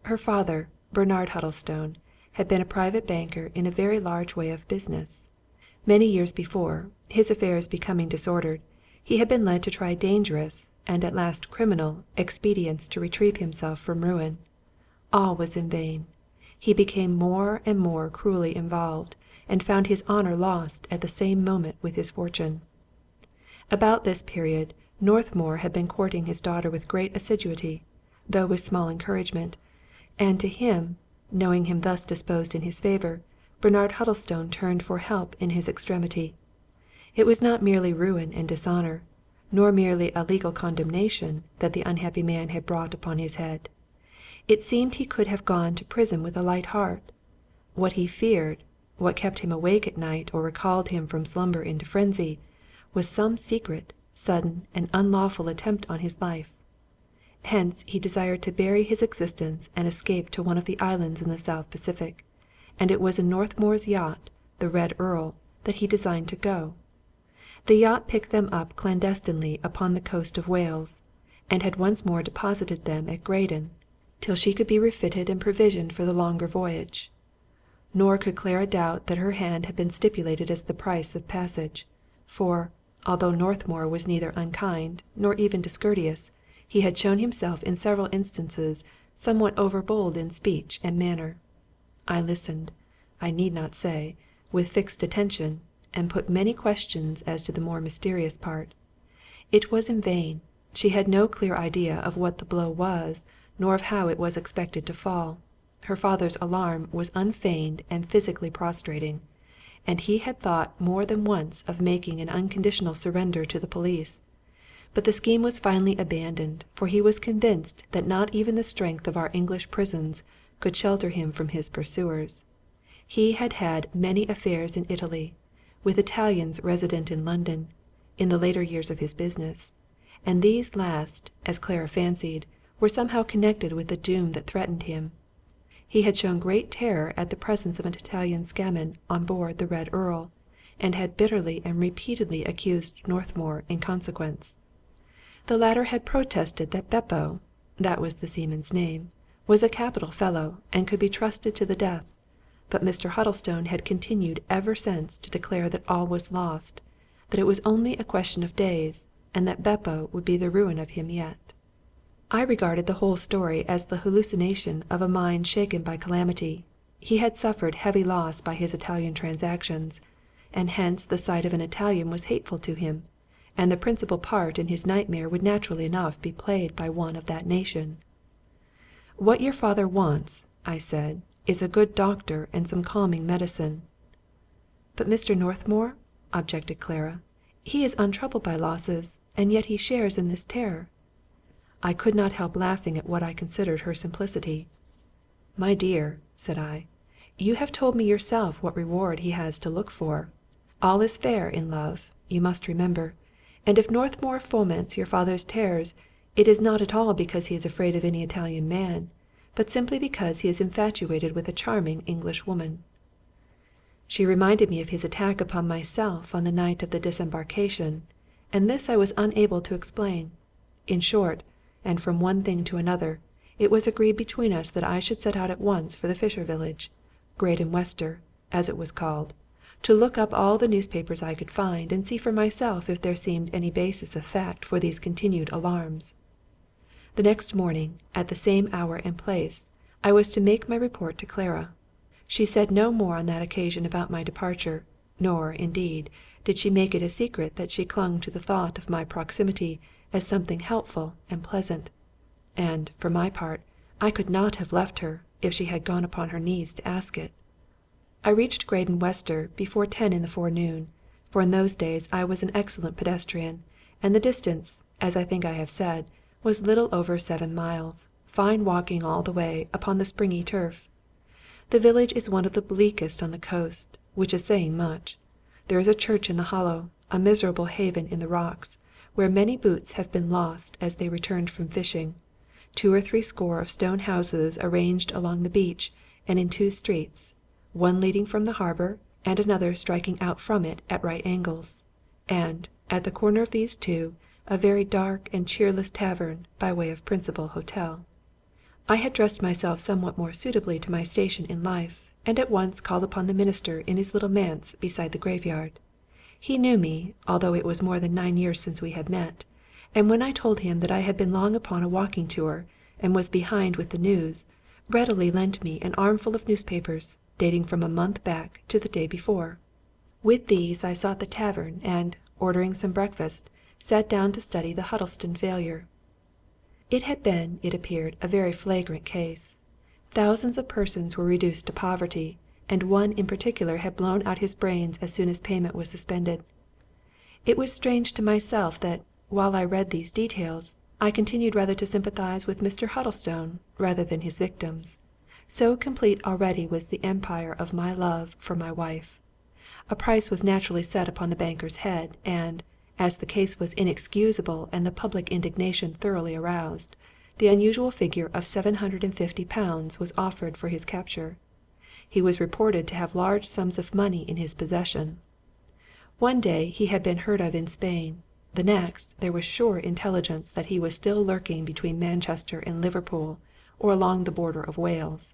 Her father, Bernard Huddlestone, had been a private banker in a very large way of business. Many years before, his affairs becoming disordered, he had been led to try dangerous, and at last criminal, expedients to retrieve himself from ruin. All was in vain. He became more and more cruelly involved, and found his honour lost at the same moment with his fortune. About this period, Northmour had been courting his daughter with great assiduity, though with small encouragement, and to him, knowing him thus disposed in his favour, Bernard Huddlestone turned for help in his extremity. It was not merely ruin and dishonour, nor merely a legal condemnation that the unhappy man had brought upon his head. It seemed he could have gone to prison with a light heart. What he feared, what kept him awake at night or recalled him from slumber into frenzy, was some secret, sudden, and unlawful attempt on his life. Hence he desired to bury his existence and escape to one of the islands in the South Pacific, and it was in Northmour's yacht, the Red Earl, that he designed to go. The yacht picked them up clandestinely upon the coast of Wales, and had once more deposited them at Graden, till she could be refitted and provisioned for the longer voyage. Nor could Clara doubt that her hand had been stipulated as the price of passage, for, although Northmour was neither unkind nor even discourteous, he had shown himself in several instances somewhat overbold in speech and manner. I listened, I need not say, with fixed attention, and put many questions as to the more mysterious part. It was in vain. She had no clear idea of what the blow was, nor of how it was expected to fall. Her father's alarm was unfeigned and physically prostrating, and he had thought more than once of making an unconditional surrender to the police. But the scheme was finally abandoned, for he was convinced that not even the strength of our English prisons could shelter him from his pursuers. He had had many affairs in Italy, with Italians resident in London, in the later years of his business, and these last, as Clara fancied, were somehow connected with the doom that threatened him. He had shown great terror at the presence of an Italian scammon on board the Red Earl, and had bitterly and repeatedly accused Northmour in consequence. The latter had protested that Beppo, that was the seaman's name, was a capital fellow, and could be trusted to the death, but Mr. Huddlestone had continued ever since to declare that all was lost, that it was only a question of days, and that Beppo would be the ruin of him yet. I regarded the whole story as the hallucination of a mind shaken by calamity. He had suffered heavy loss by his Italian transactions, and hence the sight of an Italian was hateful to him, and the principal part in his nightmare would naturally enough be played by one of that nation. "What your father wants," I said, "is a good doctor and some calming medicine." "But Mr. Northmour," objected Clara, "he is untroubled by losses, and yet he shares in this terror." I could not help laughing at what I considered her simplicity. "My dear," said I, "you have told me yourself what reward he has to look for. All is fair in love, you must remember, and if Northmour foments your father's terrors, it is not at all because he is afraid of any Italian man, but simply because he is infatuated with a charming English woman." She reminded me of his attack upon myself on the night of the disembarkation, and this I was unable to explain. In short, and from one thing to another, it was agreed between us that I should set out at once for the fisher village, Graden Wester, as it was called, to look up all the newspapers I could find, and see for myself if there seemed any basis of fact for these continued alarms. The next morning, at the same hour and place, I was to make my report to Clara. She said no more on that occasion about my departure, nor, indeed, did she make it a secret that she clung to the thought of my proximity as something helpful and pleasant, and, for my part, I could not have left her if she had gone upon her knees to ask it. I reached Graden Wester before 10 in the forenoon, for in those days I was an excellent pedestrian, and the distance, as I think I have said, was little over 7 miles, fine walking all the way upon the springy turf. The village is one of the bleakest on the coast, which is saying much. there is a church in the hollow, a miserable haven in the rocks, where many boots have been lost as they returned from fishing, 2 or 3 score of stone houses arranged along the beach and in 2 streets, one leading from the harbour, and another striking out from it at right angles, and, at the corner of these 2, a very dark and cheerless tavern by way of principal hotel. I had dressed myself somewhat more suitably to my station in life, and at once called upon the minister in his little manse beside the graveyard. He knew me, although it was more than 9 years since we had met, and when I told him that I had been long upon a walking tour, and was behind with the news, readily lent me an armful of newspapers, dating from a month back to the day before. With these I sought the tavern, and, ordering some breakfast, sat down to study the Huddlestone failure. It had been, it appeared, a very flagrant case. Thousands of persons were reduced to poverty, and one in particular had blown out his brains as soon as payment was suspended. It was strange to myself that, while I read these details, I continued rather to sympathize with Mr. Huddlestone rather than his victims. So complete already was the empire of my love for my wife. A price was naturally set upon the banker's head, and, as the case was inexcusable and the public indignation thoroughly aroused, the unusual figure of £750 was offered for his capture. He was reported to have large sums of money in his possession. One day he had been heard of in Spain. The next, there was sure intelligence that he was still lurking between Manchester and Liverpool, or along the border of Wales.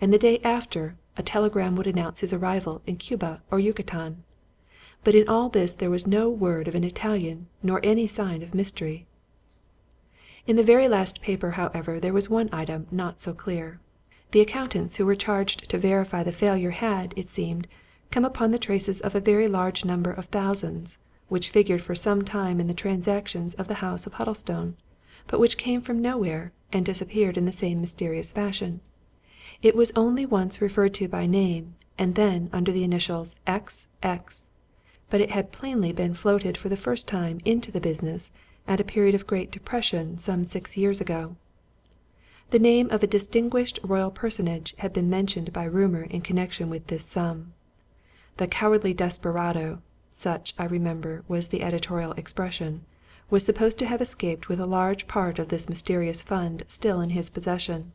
And the day after, a telegram would announce his arrival in Cuba or Yucatan. But in all this there was no word of an Italian, nor any sign of mystery. In the very last paper, however, there was one item not so clear. The accountants who were charged to verify the failure had, it seemed, come upon the traces of a very large number of thousands, which figured for some time in the transactions of the house of Huddlestone, but which came from nowhere and disappeared in the same mysterious fashion. It was only once referred to by name, and then under the initials X.X., but it had plainly been floated for the first time into the business at a period of great depression some 6 years ago. The name of a distinguished royal personage had been mentioned by rumour in connection with this sum. The cowardly desperado, such, I remember, was the editorial expression, was supposed to have escaped with a large part of this mysterious fund still in his possession.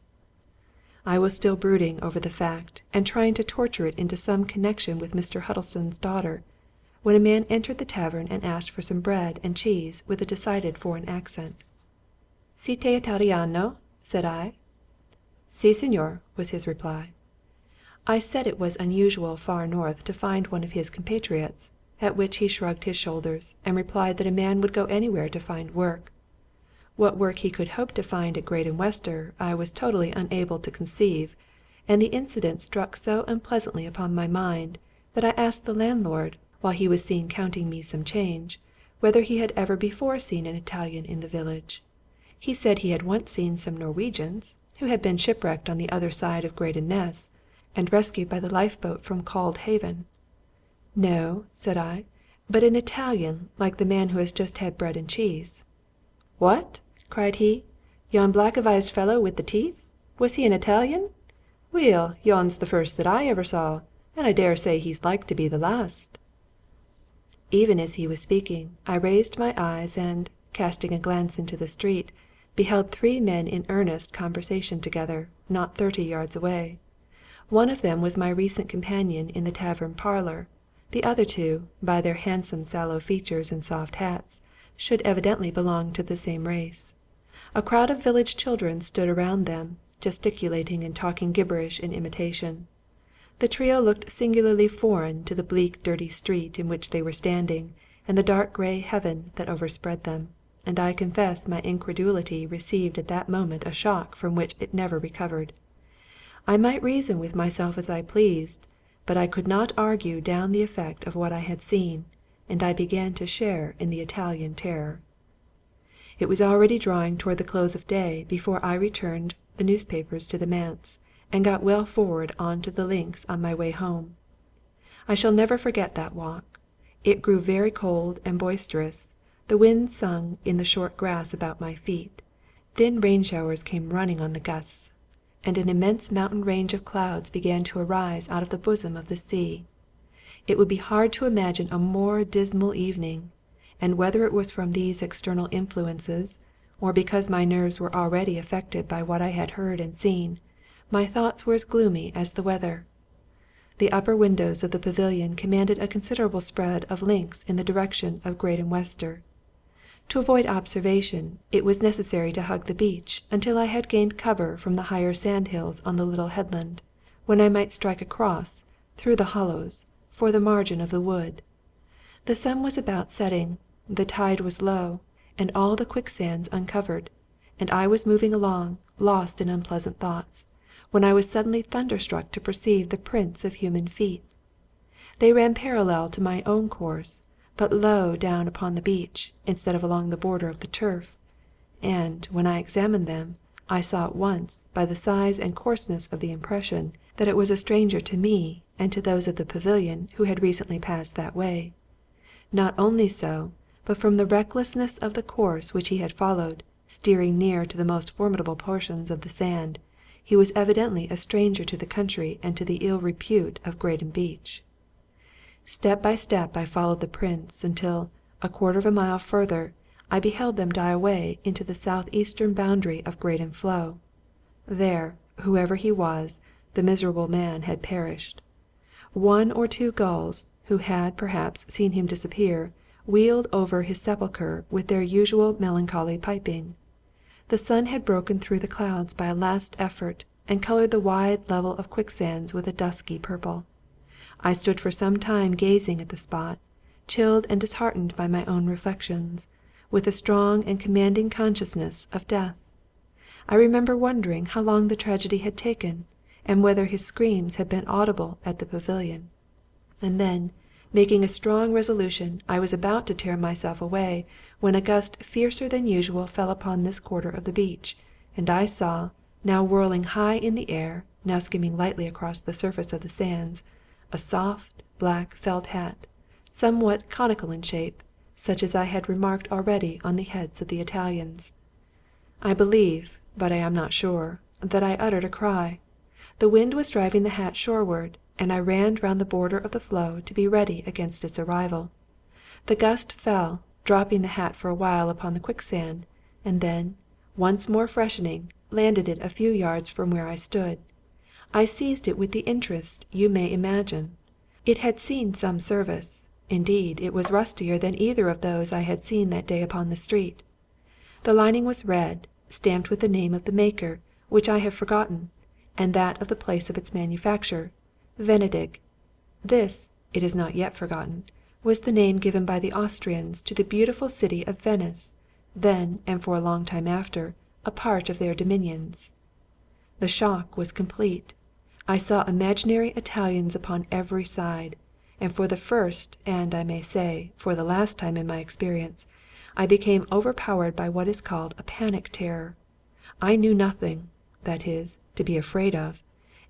I was still brooding over the fact, and trying to torture it into some connection with Mr. Huddlestone's daughter, when a man entered the tavern and asked for some bread and cheese with a decided foreign accent. "Siete Italiano?" said I. "Si, signor," was his reply. I said it was unusual far north to find one of his compatriots, at which he shrugged his shoulders, and replied that a man would go anywhere to find work. What work he could hope to find at Graden Wester I was totally unable to conceive, and the incident struck so unpleasantly upon my mind that I asked the landlord, while he was seen counting me some change, whether he had ever before seen an Italian in the village. He said he had once seen some Norwegians, who had been shipwrecked on the other side of Graden Ness, and rescued by the lifeboat from Called Haven. "No," said I, "but an Italian, like the man who has just had bread and cheese." "What!" cried he, "yon black-avised fellow with the teeth? Was he an Italian? Weel, yon's the first that I ever saw, and I dare say he's like to be the last." Even as he was speaking, I raised my eyes and, casting a glance into the street, beheld 3 men in earnest conversation together, not 30 yards away. One of them was my recent companion in the tavern parlour. The other 2, by their handsome sallow features and soft hats, should evidently belong to the same race. A crowd of village children stood around them, gesticulating and talking gibberish in imitation. The trio looked singularly foreign to the bleak dirty street in which they were standing, and the dark grey heaven that overspread them, and I confess my incredulity received at that moment a shock from which it never recovered. I might reason with myself as I pleased, but I could not argue down the effect of what I had seen, and I began to share in the Italian terror. It was already drawing toward the close of day before I returned the newspapers to the manse, and got well forward on to the links on my way home. I shall never forget that walk. It grew very cold and boisterous. The wind sung in the short grass about my feet. Thin rain showers came running on the gusts, and an immense mountain range of clouds began to arise out of the bosom of the sea. It would be hard to imagine a more dismal evening, and whether it was from these external influences, or because my nerves were already affected by what I had heard and seen, my thoughts were as gloomy as the weather. The upper windows of the pavilion commanded a considerable spread of links in the direction of Graden Wester. To avoid observation, it was necessary to hug the beach until I had gained cover from the higher sandhills on the little headland, when I might strike across, through the hollows, for the margin of the wood. The sun was about setting, the tide was low, and all the quicksands uncovered, and I was moving along, lost in unpleasant thoughts, when I was suddenly thunderstruck to perceive the prints of human feet. They ran parallel to my own course, but low down upon the beach, instead of along the border of the turf, and, when I examined them, I saw at once, by the size and coarseness of the impression, that it was a stranger to me and to those of the pavilion who had recently passed that way. Not only so, but from the recklessness of the course which he had followed, steering near to the most formidable portions of the sand, he was evidently a stranger to the country and to the ill repute of Graden Beach. Step by step I followed the prints, until, a quarter of a mile further, I beheld them die away into the south-eastern boundary of Graden Floe. There, whoever he was, the miserable man had perished. One or two gulls, who had perhaps seen him disappear, wheeled over his sepulchre with their usual melancholy piping. The sun had broken through the clouds by a last effort, and coloured the wide level of quicksands with a dusky purple. I stood for some time gazing at the spot, chilled and disheartened by my own reflections, with a strong and commanding consciousness of death. I remember wondering how long the tragedy had taken, and whether his screams had been audible at the pavilion. And then, making a strong resolution, I was about to tear myself away, when a gust fiercer than usual fell upon this quarter of the beach, and I saw, now whirling high in the air, now skimming lightly across the surface of the sands, a soft, black felt hat, somewhat conical in shape, such as I had remarked already on the heads of the Italians. I believe, but I am not sure, that I uttered a cry. The wind was driving the hat shoreward, and I ran round the border of the floe to be ready against its arrival. The gust fell, dropping the hat for a while upon the quicksand, and then, once more freshening, landed it a few yards from where I stood. I seized it with the interest you may imagine. It had seen some service. Indeed, it was rustier than either of those I had seen that day upon the street. The lining was red, stamped with the name of the maker, which I have forgotten, and that of the place of its manufacture, Venedig. This, it is not yet forgotten, was the name given by the Austrians to the beautiful city of Venice, then, and for a long time after, a part of their dominions. The shock was complete. I saw imaginary Italians upon every side, and for the first, and, I may say, for the last time in my experience, I became overpowered by what is called a panic terror. I knew nothing, that is, to be afraid of,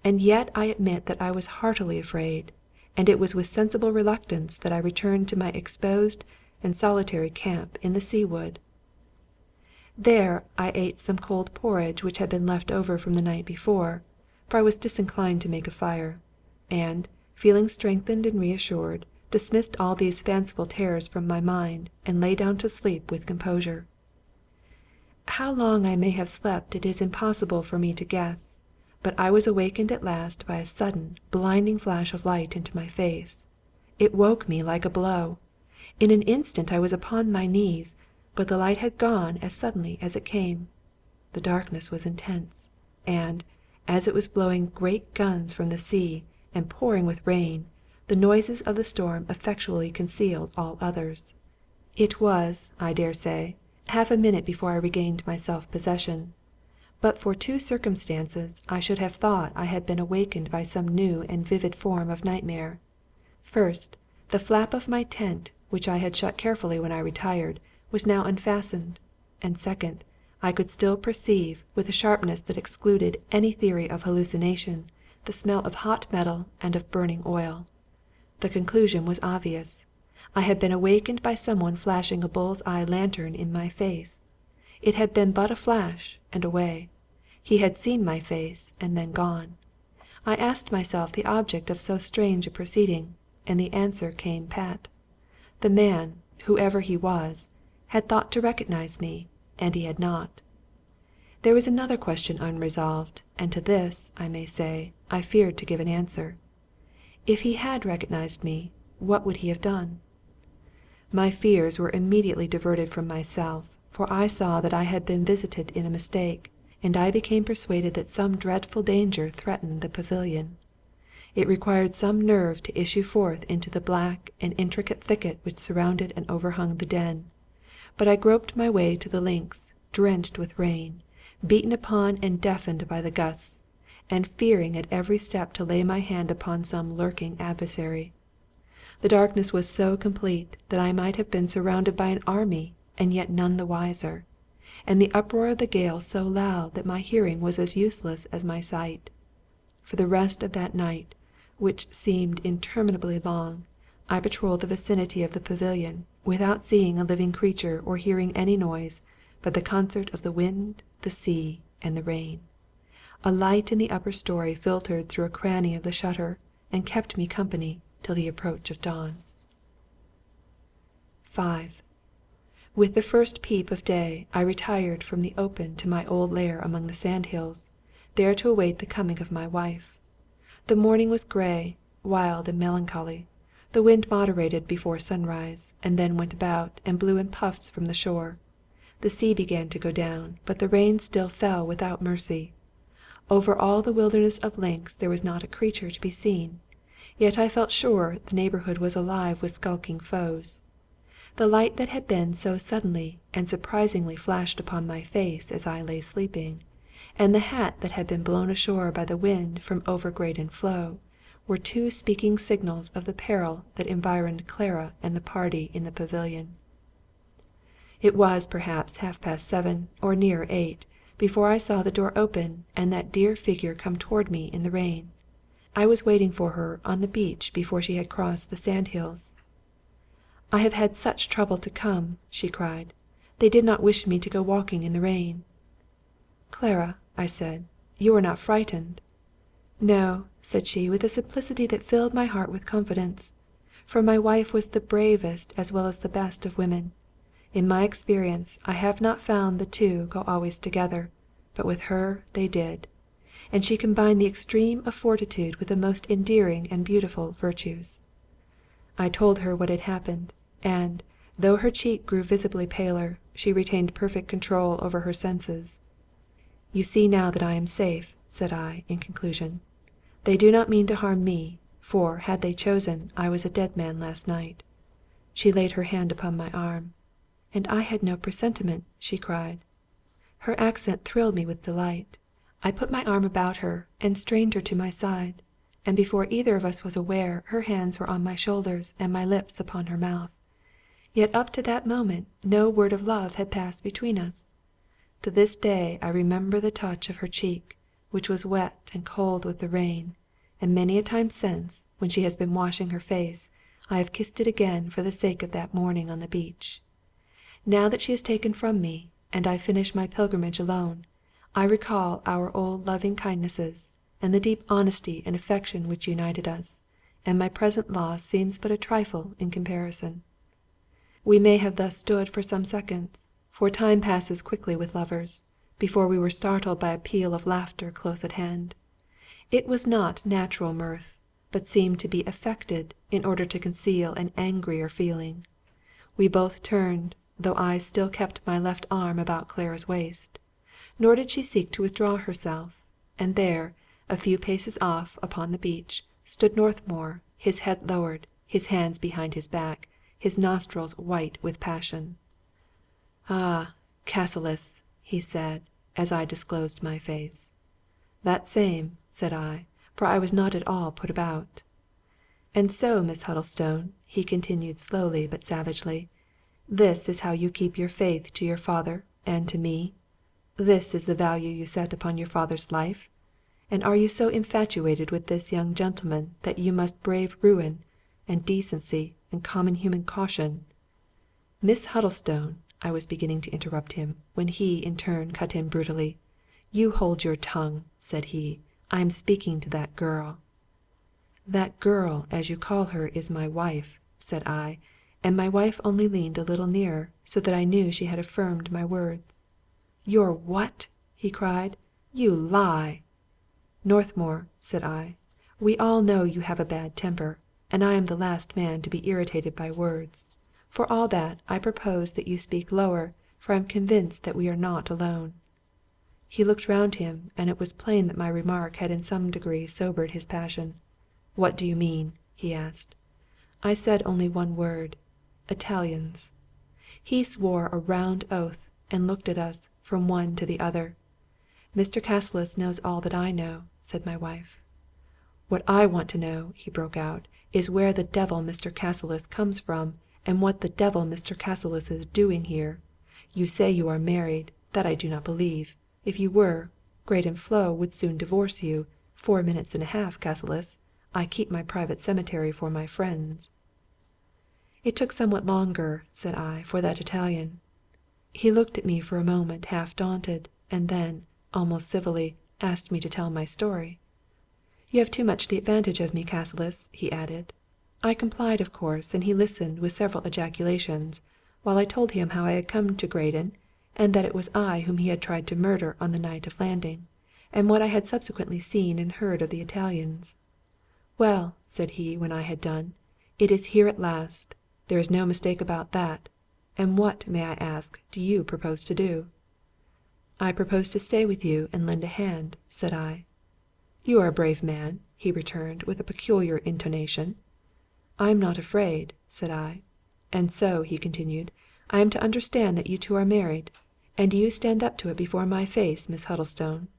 and yet I admit that I was heartily afraid, and it was with sensible reluctance that I returned to my exposed and solitary camp in the sea-wood. There I ate some cold porridge which had been left over from the night before, for I was disinclined to make a fire, and, feeling strengthened and reassured, dismissed all these fanciful terrors from my mind, and lay down to sleep with composure. How long I may have slept it is impossible for me to guess, but I was awakened at last by a sudden, blinding flash of light into my face. It woke me like a blow. In an instant I was upon my knees, but the light had gone as suddenly as it came. The darkness was intense, and, as it was blowing great guns from the sea, and pouring with rain, the noises of the storm effectually concealed all others. It was, I dare say, half a minute before I regained my self-possession. But for two circumstances I should have thought I had been awakened by some new and vivid form of nightmare. First, the flap of my tent, which I had shut carefully when I retired, was now unfastened, and second, I could still perceive, with a sharpness that excluded any theory of hallucination, the smell of hot metal and of burning oil. The conclusion was obvious. I had been awakened by some one flashing a bull's-eye lantern in my face. It had been but a flash, and away. He had seen my face, and then gone. I asked myself the object of so strange a proceeding, and the answer came pat. The man, whoever he was, had thought to recognize me, and he had not. There was another question unresolved, and to this, I may say, I feared to give an answer. If he had recognized me, what would he have done? My fears were immediately diverted from myself, for I saw that I had been visited in a mistake, and I became persuaded that some dreadful danger threatened the pavilion. It required some nerve to issue forth into the black and intricate thicket which surrounded and overhung the den, but I groped my way to the links, drenched with rain, beaten upon and deafened by the gusts, and fearing at every step to lay my hand upon some lurking adversary. The darkness was so complete that I might have been surrounded by an army, and yet none the wiser, and the uproar of the gale so loud that my hearing was as useless as my sight. For the rest of that night, which seemed interminably long, I patrolled the vicinity of the pavilion, without seeing a living creature or hearing any noise but the concert of the wind, the sea, and the rain. A light in the upper story filtered through a cranny of the shutter, and kept me company till the approach of dawn. 5. With the first peep of day I retired from the open to my old lair among the sand-hills, there to await the coming of my wife. The morning was grey, wild, and melancholy. The wind moderated before sunrise, and then went about and blew in puffs from the shore. The sea began to go down, but the rain still fell without mercy. Over all the wilderness of links there was not a creature to be seen, yet I felt sure the neighbourhood was alive with skulking foes. The light that had been so suddenly and surprisingly flashed upon my face as I lay sleeping, and the hat that had been blown ashore by the wind from over Graden Floe, were two speaking signals of the peril that environed Clara and the party in the pavilion. It was perhaps 7:30, or nearer 8, before I saw the door open and that dear figure come toward me in the rain. I was waiting for her on the beach before she had crossed the sand-hills. "I have had such trouble to come," she cried. "They did not wish me to go walking in the rain." "Clara," I said, "you are not frightened?" "No," said she, with a simplicity that filled my heart with confidence, "for my wife was the bravest as well as the best of women. In my experience I have not found the two go always together, but with her they did, and she combined the extreme of fortitude with the most endearing and beautiful virtues." I told her what had happened, and, though her cheek grew visibly paler, she retained perfect control over her senses. "You see now that I am safe," said I, in conclusion. "They do not mean to harm me, for, had they chosen, I was a dead man last night." She laid her hand upon my arm. "And I had no presentiment," she cried. Her accent thrilled me with delight. I put my arm about her, and strained her to my side, and before either of us was aware, her hands were on my shoulders and my lips upon her mouth. Yet up to that moment no word of love had passed between us. To this day I remember the touch of her cheek, which was wet and cold with the rain, and many a time since, when she has been washing her face, I have kissed it again for the sake of that morning on the beach. Now that she is taken from me, and I finish my pilgrimage alone, I recall our old loving kindnesses, and the deep honesty and affection which united us, and my present loss seems but a trifle in comparison. We may have thus stood for some seconds, for time passes quickly with lovers, before we were startled by a peal of laughter close at hand. It was not natural mirth, but seemed to be affected in order to conceal an angrier feeling. We both turned, though I still kept my left arm about Clara's waist, nor did she seek to withdraw herself, and there, a few paces off upon the beach, stood Northmour, his head lowered, his hands behind his back, his nostrils white with passion. "Ah, Cassilis," he said, as I disclosed my face. "That same," said I, for I was not at all put about. "And so, Miss Huddlestone," he continued slowly but savagely, "this is how you keep your faith to your father and to me? This is the value you set upon your father's life? And are you so infatuated with this young gentleman that you must brave ruin, and decency, and common human caution—" "Miss Huddlestone," I was beginning to interrupt him, when he in turn cut in brutally. "You hold your tongue," said he. "I am speaking to that girl." That girl, as you call her, is my wife, said I, and my wife only leaned a little nearer, so that I knew she had affirmed my words. Your what? He cried. You lie! Northmour, said I, we all know you have a bad temper, and I am the last man to be irritated by words. For all that, I propose that you speak lower, for I am convinced that we are not alone. He looked round him, and it was plain that my remark had in some degree sobered his passion. What do you mean? He asked. I said only one word. Italians. He swore a round oath, and looked at us, from one to the other. Mr. Cassilis knows all that I know, said my wife. What I want to know, he broke out, is where the devil Mr. Cassilis comes from, and what the devil Mr. Cassilis is doing here. You say you are married. That I do not believe. If you were, Great and Flo would soon divorce you. 4 minutes and a half, Cassilis. I keep my private cemetery for my friends. It took somewhat longer, said I, for that Italian. He looked at me for a moment half daunted, and then, almost civilly, asked me to tell my story. You have too much the advantage of me, Cassilis, he added. I complied, of course, and he listened with several ejaculations, while I told him how I had come to Graden, and that it was I whom he had tried to murder on the night of landing, and what I had subsequently seen and heard of the Italians. Well, said he, when I had done, it is here at last. There is no mistake about that. And what, may I ask, do you propose to do? I propose to stay with you and lend a hand, said I. You are a brave man, he returned, with a peculiar intonation. I am not afraid, said I. And so, he continued, I am to understand that you two are married, and do you stand up to it before my face, Miss Huddlestone?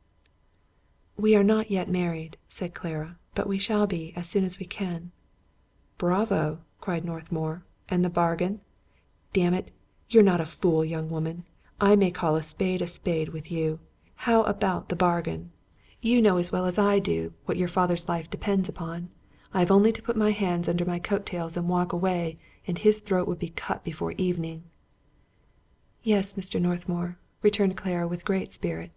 We are not yet married, said Clara, but we shall be as soon as we can. Bravo, cried Northmour. And the bargain? Damn it, you're not a fool, young woman. I may call a spade with you. How about the bargain? You know as well as I do what your father's life depends upon. I have only to put my hands under my coat-tails and walk away, and his throat would be cut before evening. Yes, Mr. Northmour, returned Clara with great spirit.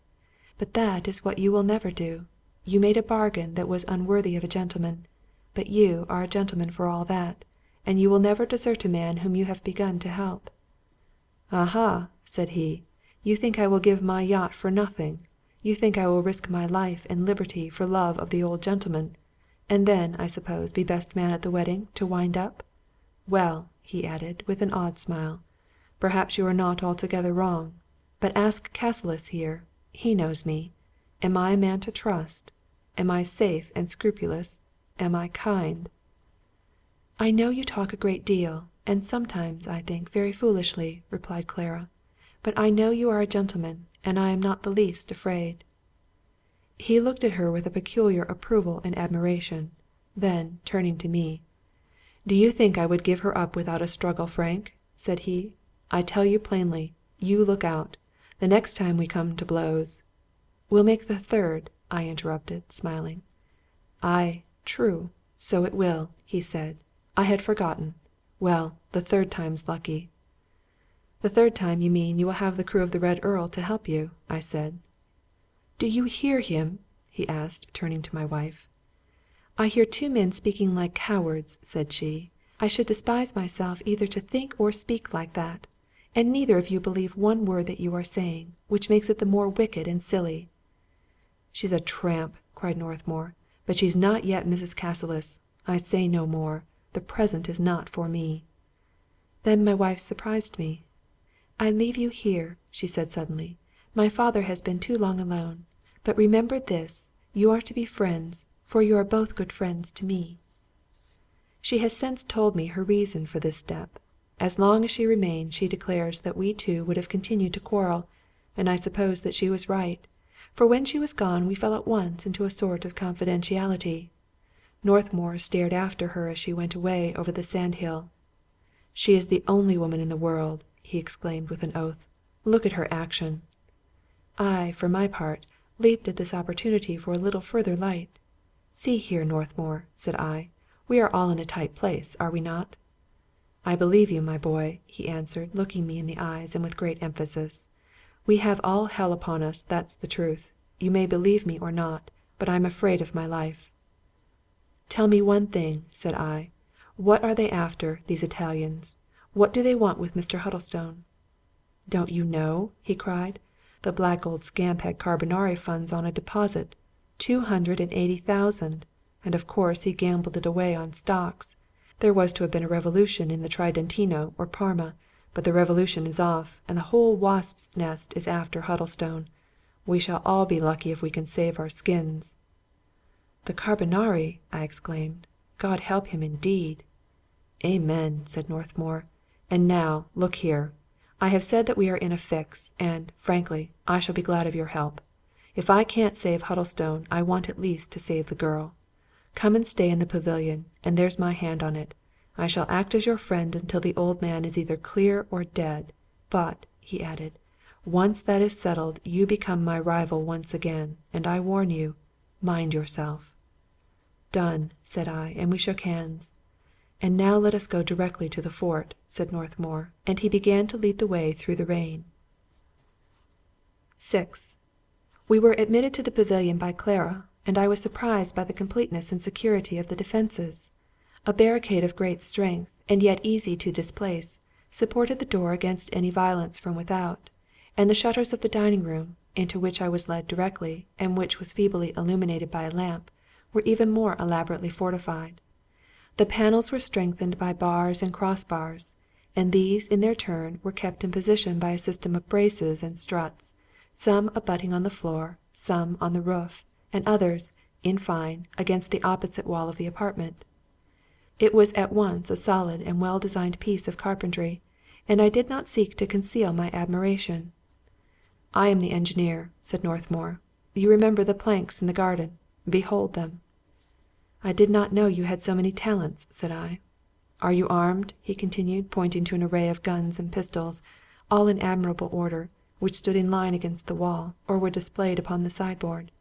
But that is what you will never do. You made a bargain that was unworthy of a gentleman, but you are a gentleman for all that, and you will never desert a man whom you have begun to help. Aha, said he, you think I will give my yacht for nothing. You think I will risk my life and liberty for love of the old gentleman, and then, I suppose, be best man at the wedding, to wind up? Well, he added, with an odd smile, perhaps you are not altogether wrong. But ask Cassilis here. He knows me. Am I a man to trust? Am I safe and scrupulous? Am I kind? I know you talk a great deal, and sometimes, I think, very foolishly, replied Clara. But I know you are a gentleman, and I am not the least afraid. He looked at her with a peculiar approval and admiration. Then, turning to me, Do you think I would give her up without a struggle, Frank? Said he. I tell you plainly, you look out. The next time we come to blows. We'll make the third, I interrupted, smiling. Aye, true, so it will, he said. I had forgotten. Well, the third time's lucky. The third time, you mean, you will have the crew of the Red Earl to help you, I said. Do you hear him? He asked, turning to my wife. I hear two men speaking like cowards, said she. I should despise myself either to think or speak like that, and neither of you believe one word that you are saying, which makes it the more wicked and silly. She's a tramp, cried Northmour, but she's not yet Mrs. Cassilis. I say no more. The present is not for me. Then my wife surprised me. I leave you here, she said suddenly. My father has been too long alone. But remember this, you are to be friends, for you are both good friends to me. She has since told me her reason for this step. As long as she remained, she declares that we two would have continued to quarrel, and I suppose that she was right, for when she was gone we fell at once into a sort of confidentiality. Northmour stared after her as she went away over the sand-hill. She is the only woman in the world, he exclaimed with an oath. Look at her action. I, for my part, leaped at this opportunity for a little further light. See here, Northmour, said I, we are all in a tight place, are we not? I believe you, my boy, he answered, looking me in the eyes and with great emphasis. We have all hell upon us, that's the truth. You may believe me or not, but I'm afraid of my life. Tell me one thing, said I. What are they after, these Italians? What do they want with Mr. Huddlestone? Don't you know? He cried. The black old scamp had Carbonari funds on a deposit, 280,000, and of course he gambled it away on stocks. There was to have been a revolution in the Tridentino or Parma, but the revolution is off, and the whole wasp's nest is after Huddlestone. We shall all be lucky if we can save our skins. The Carbonari, I exclaimed. God help him indeed. Amen, said Northmour. And now, look here. I have said that we are in a fix, and, frankly, I shall be glad of your help. If I can't save Huddlestone, I want at least to save the girl. Come and stay in the pavilion, and there's my hand on it. I shall act as your friend until the old man is either clear or dead. But, he added, once that is settled, you become my rival once again, and I warn you, mind yourself. Done, said I, and we shook hands. And now let us go directly to the fort, said Northmour, and he began to lead the way through the rain. 6. We were admitted to the pavilion by Clara, and I was surprised by the completeness and security of the defences. A barricade of great strength, and yet easy to displace, supported the door against any violence from without, and the shutters of the dining-room, into which I was led directly, and which was feebly illuminated by a lamp, were even more elaborately fortified. The panels were strengthened by bars and crossbars, and these in their turn were kept in position by a system of braces and struts, some abutting on the floor, some on the roof, and others, in fine, against the opposite wall of the apartment. It was at once a solid and well-designed piece of carpentry, and I did not seek to conceal my admiration. I am the engineer, said Northmour. You remember the planks in the garden. Behold them. I did not know you had so many talents, said I. Are you armed? He continued, pointing to an array of guns and pistols, all in admirable order, which stood in line against the wall, or were displayed upon the sideboard.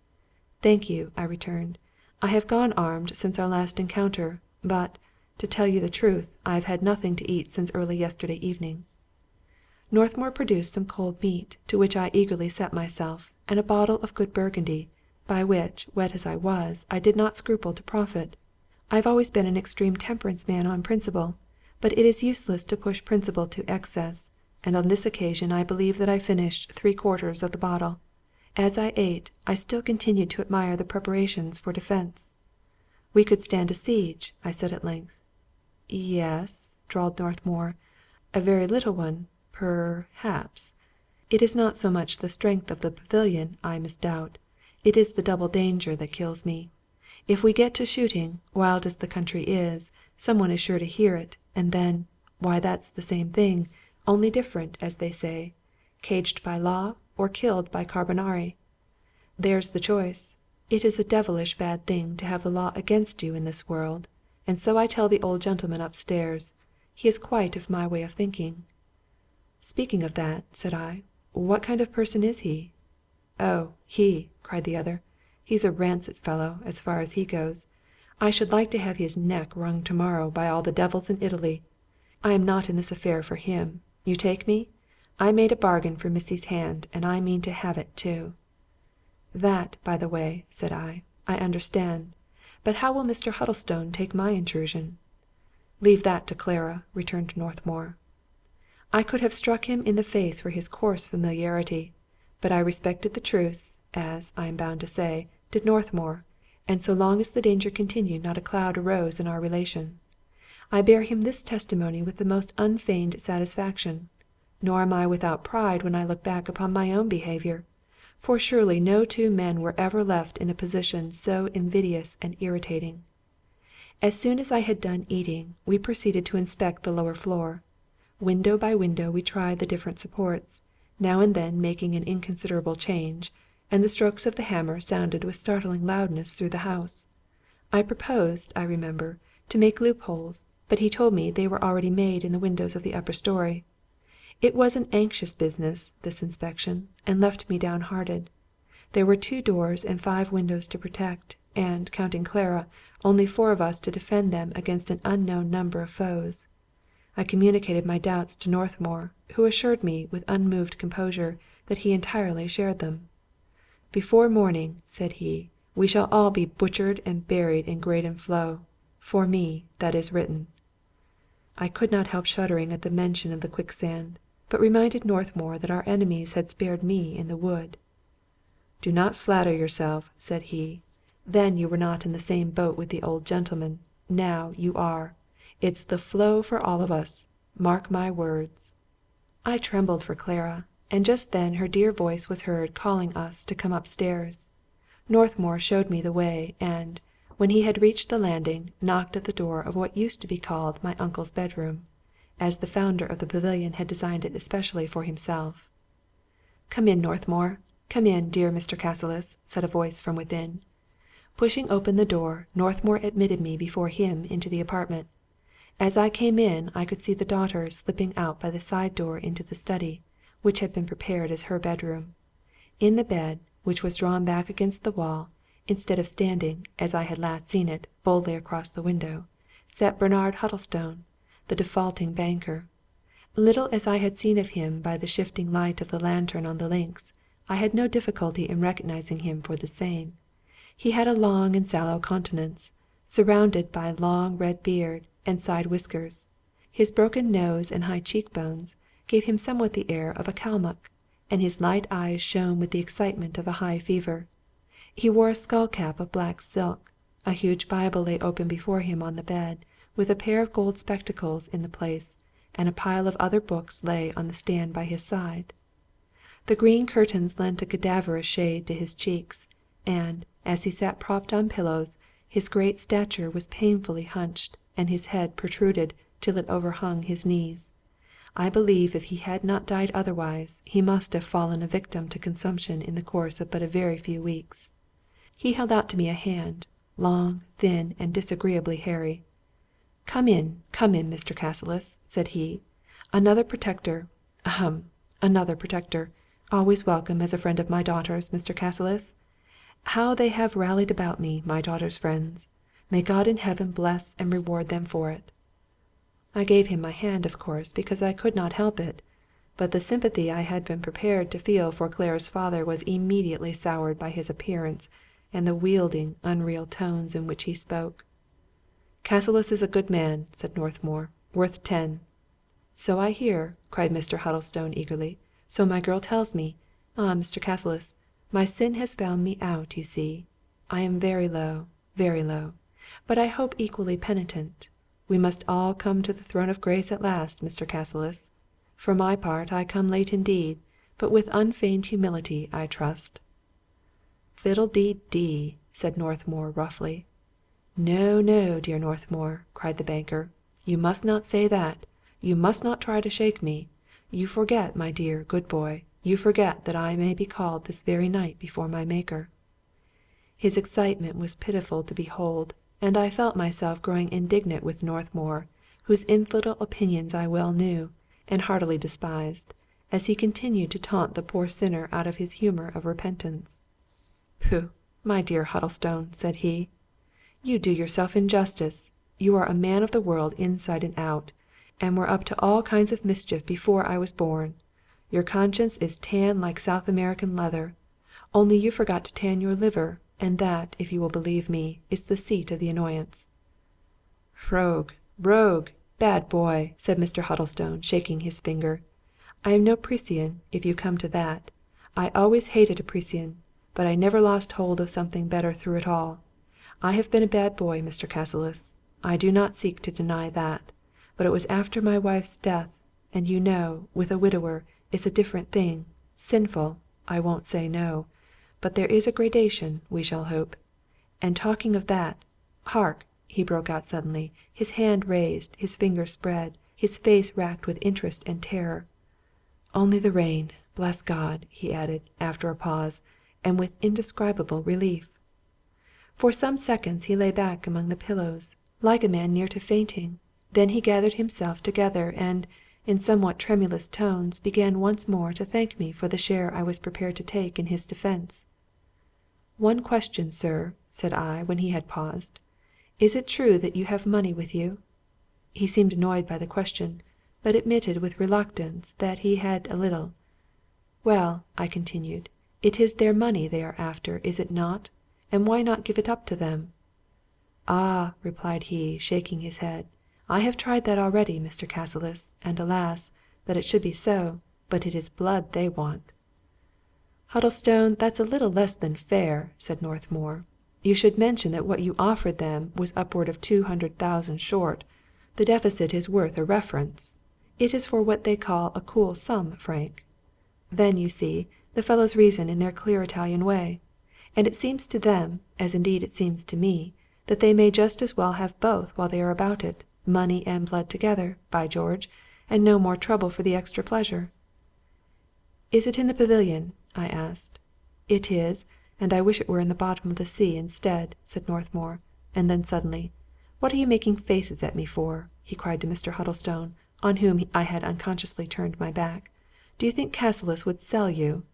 Thank you, I returned. I have gone armed since our last encounter, but, to tell you the truth, I have had nothing to eat since early yesterday evening. Northmour produced some cold meat, to which I eagerly set myself, and a bottle of good Burgundy, by which, wet as I was, I did not scruple to profit. I have always been an extreme temperance man on principle, but it is useless to push principle to excess, and on this occasion I believe that I finished 3/4 of the bottle. As I ate, I still continued to admire the preparations for defence. We could stand a siege, I said at length. Yes, drawled Northmour, a very little one, perhaps. It is not so much the strength of the pavilion I misdoubt. It is the double danger that kills me. If we get to shooting, wild as the country is, some one is sure to hear it, and then, why that's the same thing, only different, as they say, caged by law or killed by Carbonari. There's the choice. It is a devilish bad thing to have the law against you in this world, and so I tell the old gentleman upstairs. He is quite of my way of thinking. Speaking of that, said I, what kind of person is he? Oh, he, cried the other. He's a rancid fellow, as far as he goes. I should like to have his neck wrung tomorrow by all the devils in Italy. I am not in this affair for him. You take me? I made a bargain for Missy's hand, and I mean to have it too. That, by the way, said I understand. But how will Mr. Huddlestone take my intrusion? Leave that to Clara, returned Northmour. I could have struck him in the face for his coarse familiarity, but I respected the truce, as, I am bound to say, did Northmour, and so long as the danger continued not a cloud arose in our relation. I bear him this testimony with the most unfeigned satisfaction, nor am I without pride when I look back upon my own behaviour, for surely no two men were ever left in a position so invidious and irritating. As soon as I had done eating, we proceeded to inspect the lower floor. Window by window we tried the different supports, now and then making an inconsiderable change, and the strokes of the hammer sounded with startling loudness through the house. I proposed, I remember, to make loopholes, but he told me they were already made in the windows of the upper story. It was an anxious business, this inspection, and left me downhearted. There were 2 doors and 5 windows to protect, and, counting Clara, only 4 of us to defend them against an unknown number of foes. I communicated my doubts to Northmour, who assured me with unmoved composure that he entirely shared them. Before morning, said he, We shall all be butchered and buried in Graden Floe. For me, that is written." I could not help shuddering at the mention of the quicksand, but reminded Northmour that our enemies had spared me in the wood. "Do not flatter yourself," said he. "Then you were not in the same boat with the old gentleman. Now you are. It's the floe for all of us. Mark my words." I trembled for Clara, and just then her dear voice was heard calling us to come upstairs. Northmour showed me the way, and, when he had reached the landing, knocked at the door of what used to be called my uncle's bedroom, as the founder of the Pavilion had designed it especially for himself. "Come in, Northmour. Come in, dear Mr. Cassilis," said a voice from within. Pushing open the door, Northmour admitted me before him into the apartment. As I came in, I could see the daughters slipping out by the side door into the study, which had been prepared as her bedroom. In the bed, which was drawn back against the wall, instead of standing, as I had last seen it, boldly across the window, sat Bernard Huddlestone, the defaulting banker. Little as I had seen of him by the shifting light of the lantern on the links, I had no difficulty in recognizing him for the same. He had a long and sallow countenance, surrounded by long red beard and side whiskers. His broken nose and high cheek-bones gave him somewhat the air of a Kalmuck, and his light eyes shone with the excitement of a high fever. He wore a skull-cap of black silk. A huge Bible lay open before him on the bed, with a pair of gold spectacles in the place, and a pile of other books lay on the stand by his side. The green curtains lent a cadaverous shade to his cheeks, and, as he sat propped on pillows, his great stature was painfully hunched, and his head protruded till it overhung his knees. I believe if he had not died otherwise, he must have fallen a victim to consumption in the course of but a very few weeks. He held out to me a hand, long, thin, and disagreeably hairy. Come in, Mr. Cassilis," said he. Another protector, always welcome as a friend of my daughter's, Mr. Cassilis. How they have rallied about me, my daughter's friends! May God in heaven bless and reward them for it." I gave him my hand, of course, because I could not help it, but the sympathy I had been prepared to feel for Clara's father was immediately soured by his appearance and the wheedling, unreal tones in which he spoke. "Cassilis is a good man," said Northmour, "worth 10. "So I hear," cried Mr. Huddlestone eagerly. "So my girl tells me. Ah, Mr. Cassilis, my sin has found me out, you see. I am very low, but I hope equally penitent. We must all come to the throne of grace at last, Mr. Cassilis. For my part, I come late indeed, but with unfeigned humility, I trust." "Fiddle-dee-dee," said Northmour roughly. "No, no, dear Northmour," cried the banker. "You must not say that. You must not try to shake me. You forget, my dear, good boy, you forget that I may be called this very night before my Maker." His excitement was pitiful to behold, and I felt myself growing indignant with Northmour, whose infidel opinions I well knew, and heartily despised, as he continued to taunt the poor sinner out of his humour of repentance. "Pooh, my dear Huddlestone," said he, "you do yourself injustice. You are a man of the world inside and out, and were up to all kinds of mischief before I was born. Your conscience is tanned like South American leather, only you forgot to tan your liver, and that, if you will believe me, is the seat of the annoyance." "Rogue, bad boy," said Mr. Huddlestone, shaking his finger. "I am no precisian, if you come to that. I always hated a precisian, but I never lost hold of something better through it all. I have been a bad boy, Mr. Cassilis. I do not seek to deny that. But it was after my wife's death, and you know, with a widower, it's a different thing. Sinful, I won't say no. But there is a gradation, we shall hope. And talking of that, hark!" he broke out suddenly, his hand raised, his fingers spread, his face racked with interest and terror. "Only the rain, bless God!" he added, after a pause, and with indescribable relief. For some seconds he lay back among the pillows, like a man near to fainting. Then he gathered himself together, and, in somewhat tremulous tones, began once more to thank me for the share I was prepared to take in his defence. "One question, sir," said I, when he had paused. "Is it true that you have money with you?" He seemed annoyed by the question, but admitted with reluctance that he had a little. "Well," I continued, "it is their money they are after, is it not? and why not give it up to them?" "Ah," replied he, shaking his head, "I have tried that already, Mr. Cassilis, and alas, that it should be so, but it is blood they want." "Huddlestone, that's a little less than fair," said Northmour. "You should mention that what you offered them was upward of 200,000 short. The deficit is worth a reference. It is for what they call a cool sum, Frank. Then, you see, the fellows reason in their clear Italian way. And it seems to them, as indeed it seems to me, that they may just as well have both while they are about it, money and blood together, by George, and no more trouble for the extra pleasure." "Is it in the Pavilion?" I asked. "It is, and I wish it were in the bottom of the sea instead," said Northmour; and then suddenly, "What are you making faces at me for?" he cried to Mr. Huddlestone, on whom I had unconsciously turned my back. "Do you think Cassilis would sell you?"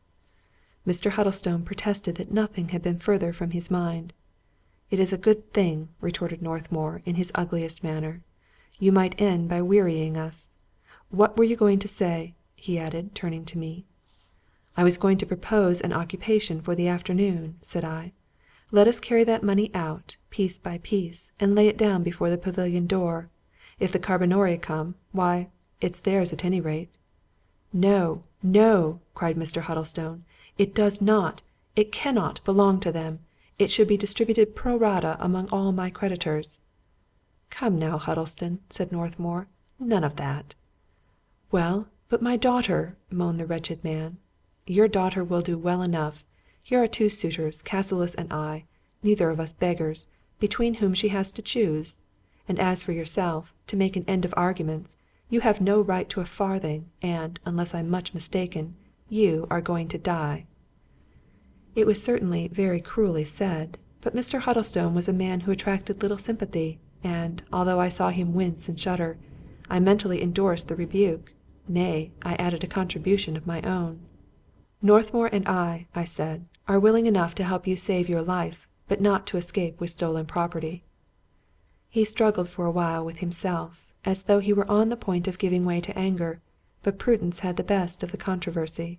Mr. Huddlestone protested that nothing had been further from his mind. "It is a good thing," retorted Northmour in his ugliest manner. "You might end by wearying us. What were you going to say?" he added, turning to me. "I was going to propose an occupation for the afternoon," said I. "Let us carry that money out, piece by piece, and lay it down before the pavilion door. If the Carbonari come, why, it's theirs at any rate." "No, no!" cried Mr. Huddlestone. "It does not, it cannot belong to them. It should be distributed pro rata among all my creditors." "Come now, Huddlestone," said Northmour, "none of that." "Well, but my daughter," moaned the wretched man. "Your daughter will do well enough. Here are two suitors, Cassilis and I, neither of us beggars, between whom she has to choose. And as for yourself, to make an end of arguments, you have no right to a farthing, and, unless I'm much mistaken, you are going to die." It was certainly very cruelly said, but Mr. Huddlestone was a man who attracted little sympathy, and, although I saw him wince and shudder, I mentally endorsed the rebuke; nay, I added a contribution of my own. "Northmour and I said, "are willing enough to help you save your life, but not to escape with stolen property." He struggled for a while with himself, as though he were on the point of giving way to anger, but prudence had the best of the controversy.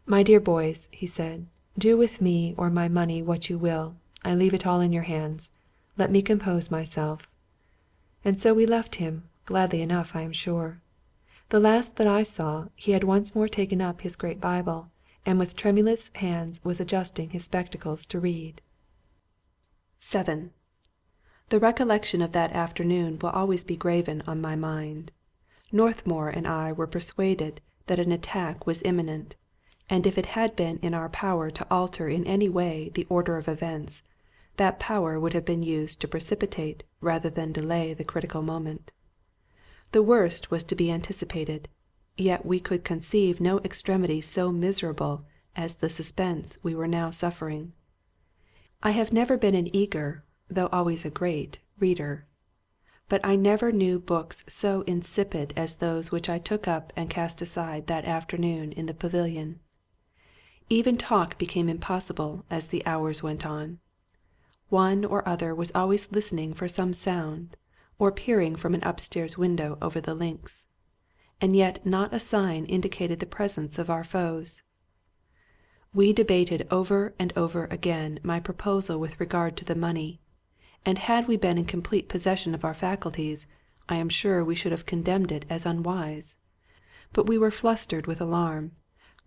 "My dear boys," he said, "do with me or my money what you will. I leave it all in your hands. Let me compose myself." And so we left him, gladly enough, I am sure. The last that I saw, he had once more taken up his great Bible, and with tremulous hands was adjusting his spectacles to read. 7. The recollection of that afternoon will always be graven on my mind. Northmour and I were persuaded that an attack was imminent, and if it had been in our power to alter in any way the order of events, that power would have been used to precipitate rather than delay the critical moment. The worst was to be anticipated, yet we could conceive no extremity so miserable as the suspense we were now suffering. I have never been an eager, though always a great, reader, but I never knew books so insipid as those which I took up and cast aside that afternoon in the Pavilion. Even talk became impossible as the hours went on. One or other was always listening for some sound, or peering from an upstairs window over the links, and yet not a sign indicated the presence of our foes. We debated over and over again my proposal with regard to the money, and had we been in complete possession of our faculties, I am sure we should have condemned it as unwise. But we were flustered with alarm,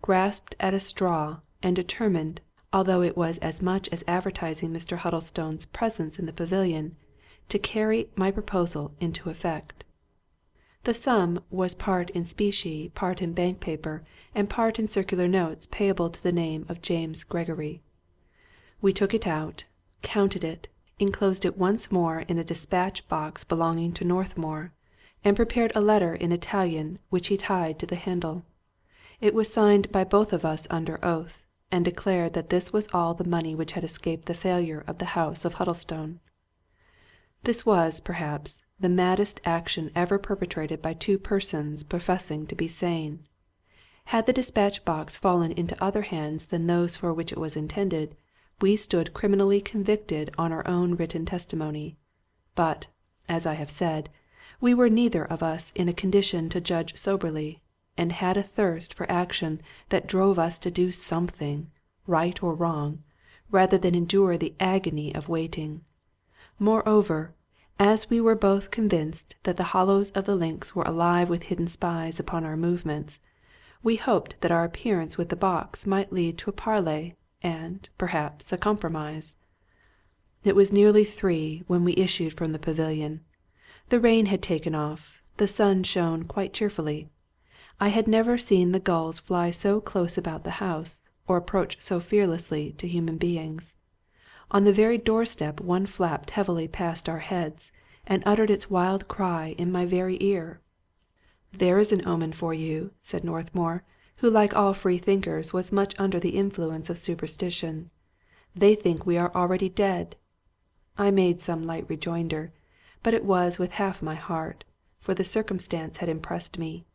grasped at a straw, and determined, although it was as much as advertising Mr. Huddlestone's presence in the pavilion, to carry my proposal into effect. The sum was part in specie, part in bank paper, and part in circular notes payable to the name of James Gregory. We took it out, counted it, enclosed it once more in a dispatch box belonging to Northmour, and prepared a letter in Italian which he tied to the handle. It was signed by both of us under oath, and declared that this was all the money which had escaped the failure of the house of Huddlestone. This was, perhaps, the maddest action ever perpetrated by two persons professing to be sane. Had the dispatch box fallen into other hands than those for which it was intended, we stood criminally convicted on our own written testimony. But, as I have said, we were neither of us in a condition to judge soberly, and had a thirst for action that drove us to do something, right or wrong, rather than endure the agony of waiting. Moreover, as we were both convinced that the hollows of the links were alive with hidden spies upon our movements, we hoped that our appearance with the box might lead to a parley, and, perhaps, a compromise. It was nearly 3 when we issued from the pavilion. The rain had taken off, the sun shone quite cheerfully. I had never seen the gulls fly so close about the house, or approach so fearlessly to human beings. On the very doorstep one flapped heavily past our heads, and uttered its wild cry in my very ear. "There is an omen for you," said Northmour, who like all free thinkers was much under the influence of superstition. "They think we are already dead." I made some light rejoinder, but it was with half my heart, for the circumstance had impressed me.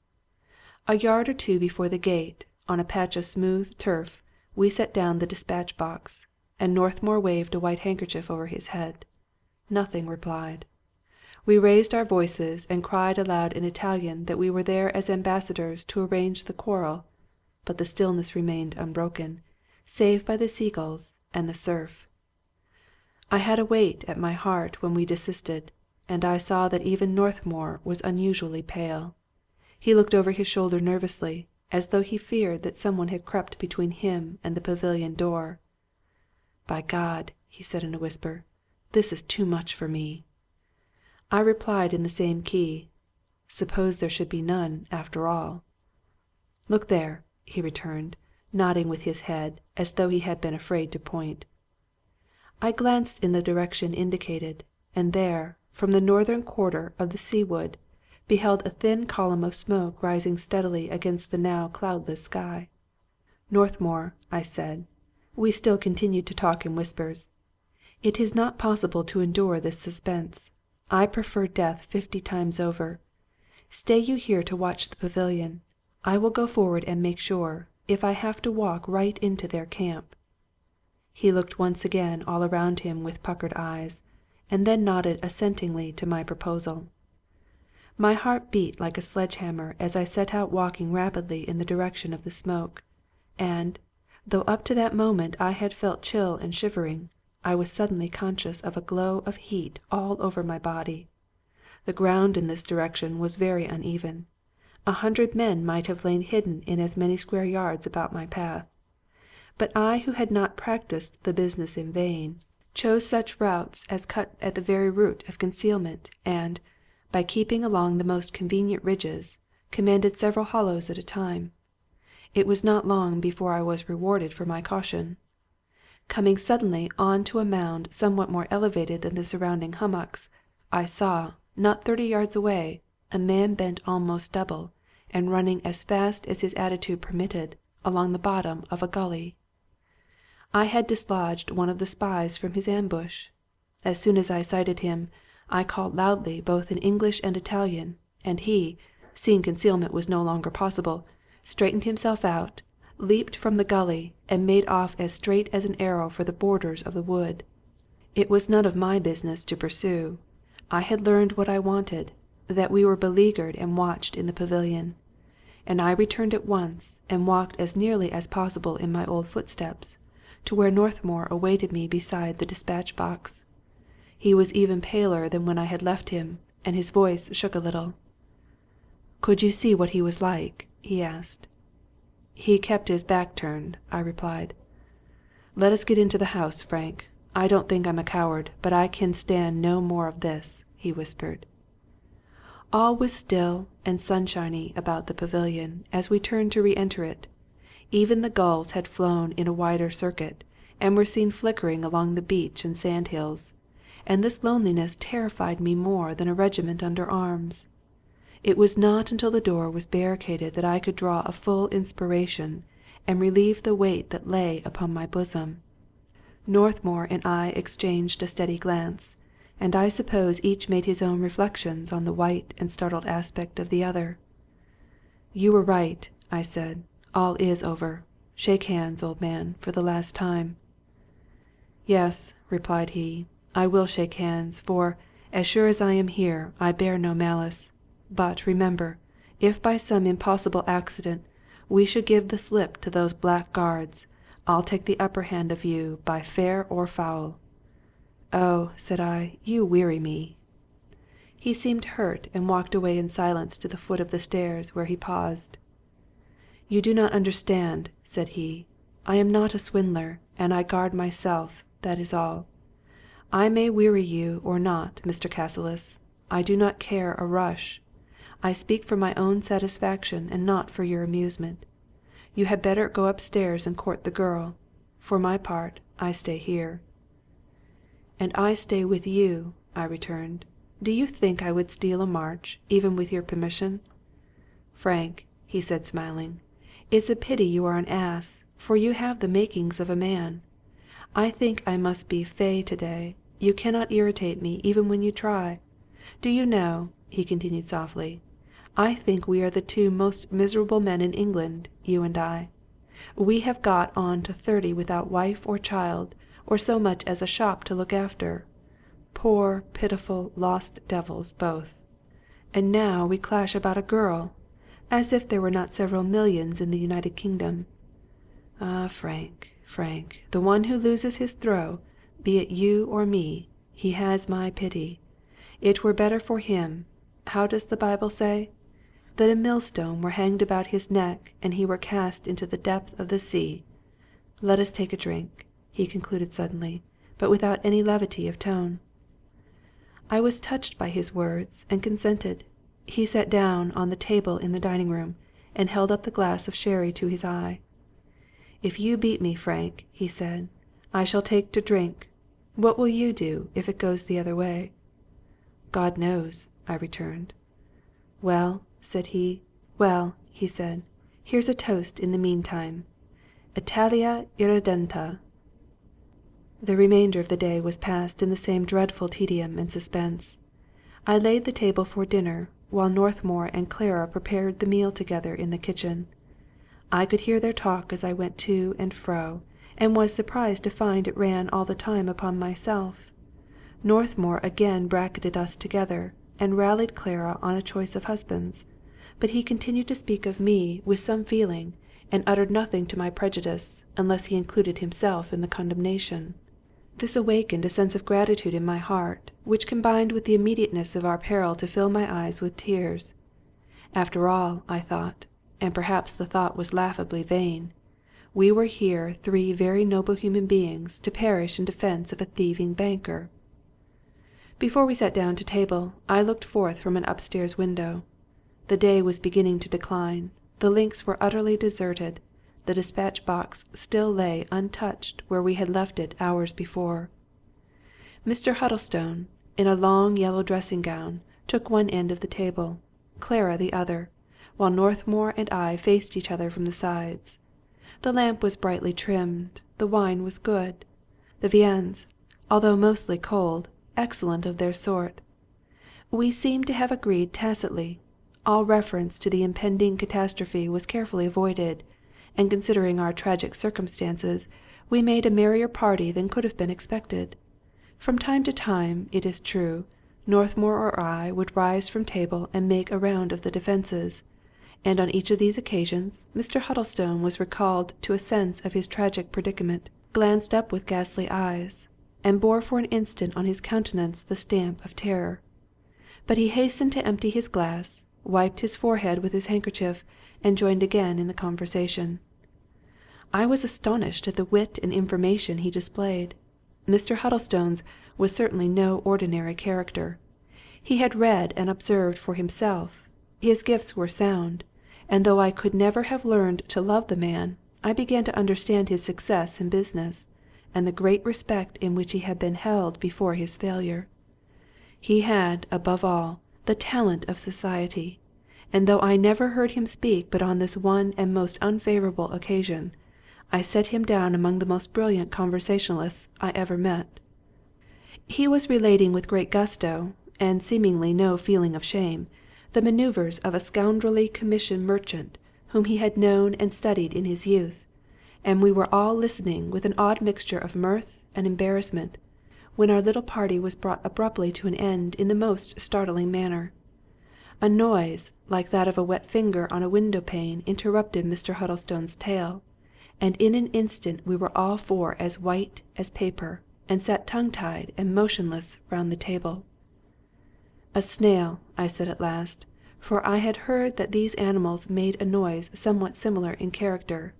A yard or 2 before the gate, on a patch of smooth turf, we set down the dispatch box, and Northmour waved a white handkerchief over his head. Nothing replied. We raised our voices and cried aloud in Italian that we were there as ambassadors to arrange the quarrel, but the stillness remained unbroken, save by the seagulls and the surf. I had a weight at my heart when we desisted, and I saw that even Northmour was unusually pale. He looked over his shoulder nervously, as though he feared that someone had crept between him and the pavilion door. "By God," he said in a whisper, "this is too much for me." I replied in the same key, "Suppose there should be none, after all." "Look there," he returned, nodding with his head, as though he had been afraid to point. I glanced in the direction indicated, and there, from the northern quarter of the sea-wood, beheld a thin column of smoke rising steadily against the now cloudless sky. "Northmour," I said. We still continued to talk in whispers. "It is not possible to endure this suspense. I prefer death 50 times over. Stay you here to watch the pavilion. I will go forward and make sure, if I have to walk right into their camp." He looked once again all around him with puckered eyes, and then nodded assentingly to my proposal. My heart beat like a sledge-hammer as I set out walking rapidly in the direction of the smoke, and, though up to that moment I had felt chill and shivering, I was suddenly conscious of a glow of heat all over my body. The ground in this direction was very uneven. 100 men might have lain hidden in as many square yards about my path. But I, who had not practised the business in vain, chose such routes as cut at the very root of concealment, and, by keeping along the most convenient ridges, commanded several hollows at a time. It was not long before I was rewarded for my caution. Coming suddenly on to a mound somewhat more elevated than the surrounding hummocks, I saw, not 30 yards away, a man bent almost double, and running as fast as his attitude permitted, along the bottom of a gully. I had dislodged one of the spies from his ambush. As soon as I sighted him, I called loudly both in English and Italian, and he, seeing concealment was no longer possible, straightened himself out, leaped from the gully, and made off as straight as an arrow for the borders of the wood. It was none of my business to pursue. I had learned what I wanted, that we were beleaguered and watched in the pavilion, and I returned at once, and walked as nearly as possible in my old footsteps, to where Northmour awaited me beside the dispatch box. He was even paler than when I had left him, and his voice shook a little. "Could you see what he was like?" he asked. "He kept his back turned," I replied. "Let us get into the house, Frank. I don't think I'm a coward, but I can stand no more of this," he whispered. All was still and sunshiny about the pavilion as we turned to re-enter it. Even the gulls had flown in a wider circuit, and were seen flickering along the beach and sand-hills, and this loneliness terrified me more than a regiment under arms. It was not until the door was barricaded that I could draw a full inspiration and relieve the weight that lay upon my bosom. Northmour and I exchanged a steady glance, and I suppose each made his own reflections on the white and startled aspect of the other. "You were right," I said. "All is over. Shake hands, old man, for the last time." "Yes," replied he, "I will shake hands, for, as sure as I am here, I bear no malice. But, remember, if by some impossible accident we should give the slip to those blackguards, I'll take the upper hand of you by fair or foul." "Oh," said I, "you weary me." He seemed hurt and walked away in silence to the foot of the stairs, where he paused. "You do not understand," said he. "I am not a swindler, and I guard myself, that is all. I may weary you or not, Mr. Cassilis. I do not care a rush. I speak for my own satisfaction and not for your amusement. You had better go upstairs and court the girl. For my part, I stay here." "And I stay with you," I returned. "Do you think I would steal a march, even with your permission?" "Frank," he said, smiling, "it's a pity you are an ass, for you have the makings of a man. I think I must be fey to-day. You cannot irritate me, even when you try. Do you know," he continued softly, "I think we are the two most miserable men in England, you and I. We have got on to 30 without wife or child, or so much as a shop to look after. Poor, pitiful, lost devils, both. And now we clash about a girl, as if there were not several millions in the United Kingdom. Ah, Frank, Frank, the one who loses his throw, be it you or me, he has my pity. It were better for him, how does the Bible say? That a millstone were hanged about his neck, and he were cast into the depth of the sea. Let us take a drink," he concluded suddenly, but without any levity of tone. I was touched by his words, and consented. He sat down on the table in the dining-room, and held up the glass of sherry to his eye. "If you beat me, Frank," he said, "I shall take to drink. What will you do, if it goes the other way?" "God knows," I returned. "Well," said he, "well," he said, "here's a toast in the meantime. Italia irredenta." The remainder of the day was passed in the same dreadful tedium and suspense. I laid the table for dinner, while Northmour and Clara prepared the meal together in the kitchen. I could hear their talk as I went to and fro, and was surprised to find it ran all the time upon myself. Northmour again bracketed us together, and rallied Clara on a choice of husbands, but he continued to speak of me with some feeling, and uttered nothing to my prejudice, unless he included himself in the condemnation. This awakened a sense of gratitude in my heart, which combined with the immediateness of our peril to fill my eyes with tears. After all, I thought, and perhaps the thought was laughably vain, we were here 3 very noble human beings to perish in defence of a thieving banker. Before we sat down to table, I looked forth from an upstairs window. The day was beginning to decline. The links were utterly deserted. The dispatch box still lay untouched where we had left it hours before. Mr. Huddlestone, in a long yellow dressing-gown, took one end of the table, Clara the other, while Northmour and I faced each other from the sides. The lamp was brightly trimmed. The wine was good. The viands, although mostly cold, excellent of their sort. We seemed to have agreed tacitly. All reference to the impending catastrophe was carefully avoided, and considering our tragic circumstances, we made a merrier party than could have been expected. From time to time, it is true, Northmour or I would rise from table and make a round of the defences, and on each of these occasions Mr. Huddlestone was recalled to a sense of his tragic predicament, glanced up with ghastly eyes, and bore for an instant on his countenance the stamp of terror. But he hastened to empty his glass, wiped his forehead with his handkerchief, and joined again in the conversation. I was astonished at the wit and information he displayed. Mr. Huddlestone's was certainly no ordinary character. He had read and observed for himself. His gifts were sound, and though I could never have learned to love the man, I began to understand his success in business, and the great respect in which he had been held before his failure. He had, above all, the talent of society, and though I never heard him speak but on this one and most unfavourable occasion, I set him down among the most brilliant conversationalists I ever met. He was relating with great gusto, and seemingly no feeling of shame, the manoeuvres of a scoundrelly commission merchant whom he had known and studied in his youth, and we were all listening with an odd mixture of mirth and embarrassment, when our little party was brought abruptly to an end in the most startling manner. A noise, like that of a wet finger on a window-pane, interrupted Mr. Huddlestone's tale, and in an instant we were all four as white as paper, and sat tongue-tied and motionless round the table. "A snail," I said at last, for I had heard that these animals made a noise somewhat similar in character.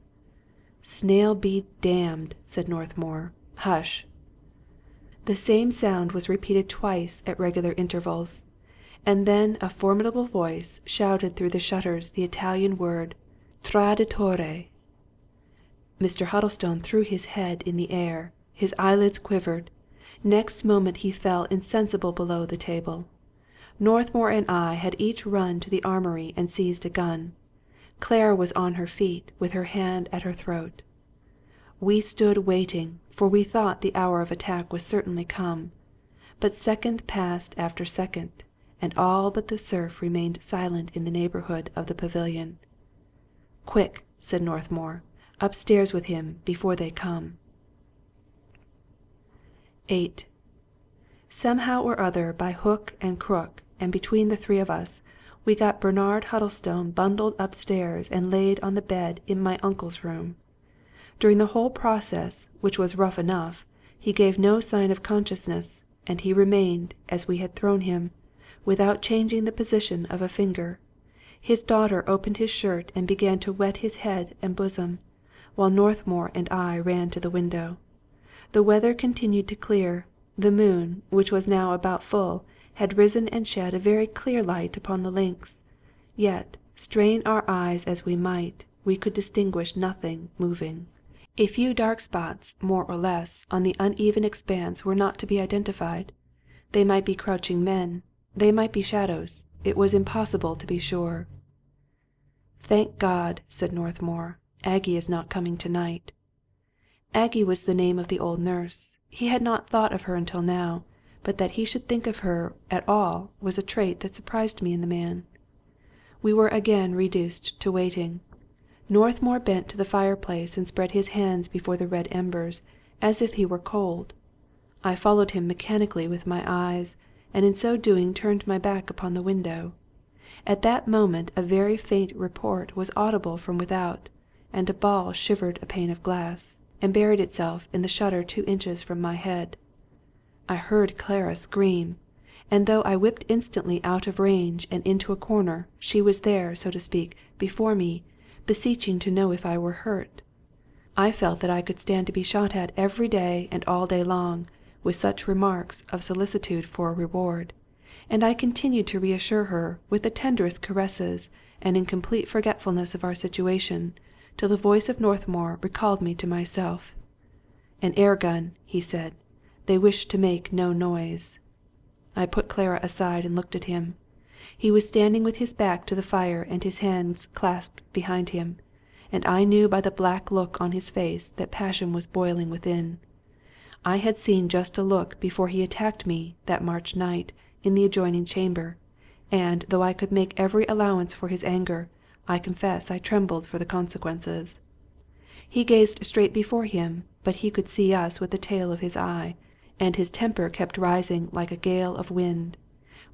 "Snail be damned," said Northmour. "Hush!" The same sound was repeated twice at regular intervals, and then a formidable voice shouted through the shutters the Italian word "Traditore." Mr. Huddlestone threw his head in the air, his eyelids quivered. Next moment he fell insensible below the table. Northmour and I had each run to the armoury and seized a gun. Clara was on her feet, with her hand at her throat. We stood waiting, for we thought the hour of attack was certainly come. But second passed after second, and all but the surf remained silent in the neighbourhood of the pavilion. "Quick," said Northmour, "upstairs with him before they come." 8. Somehow or other, by hook and crook, and between the three of us, we got Bernard Huddlestone bundled upstairs and laid on the bed in my uncle's room. During the whole process, which was rough enough, he gave no sign of consciousness, and he remained, as we had thrown him, without changing the position of a finger. His daughter opened his shirt and began to wet his head and bosom, while Northmour and I ran to the window. The weather continued to clear. The moon, which was now about full, had risen and shed a very clear light upon the links. Yet, strain our eyes as we might, we could distinguish nothing moving. A few dark spots, more or less, on the uneven expanse were not to be identified. They might be crouching men, they might be shadows. It was impossible to be sure. "Thank God," said Northmour, "Aggie is not coming tonight." Aggie was the name of the old nurse. He had not thought of her until now, but that he should think of her at all was a trait that surprised me in the man. We were again reduced to waiting. Northmour bent to the fireplace and spread his hands before the red embers, as if he were cold. I followed him mechanically with my eyes, and in so doing turned my back upon the window. At that moment a very faint report was audible from without, and a ball shivered a pane of glass, and buried itself in the shutter 2 inches from my head. I heard Clara scream, and though I whipped instantly out of range and into a corner, she was there, so to speak, before me, beseeching to know if I were hurt. I felt that I could stand to be shot at every day and all day long, with such remarks of solicitude for a reward, and I continued to reassure her with the tenderest caresses and in complete forgetfulness of our situation, till the voice of Northmour recalled me to myself. "An air-gun," he said. "They wish to make no noise." I put Clara aside and looked at him. He was standing with his back to the fire and his hands clasped behind him, and I knew by the black look on his face that passion was boiling within. I had seen just a look before he attacked me that March night in the adjoining chamber, and though I could make every allowance for his anger, I confess I trembled for the consequences. He gazed straight before him, but he could see us with the tail of his eye, and his temper kept rising like a gale of wind.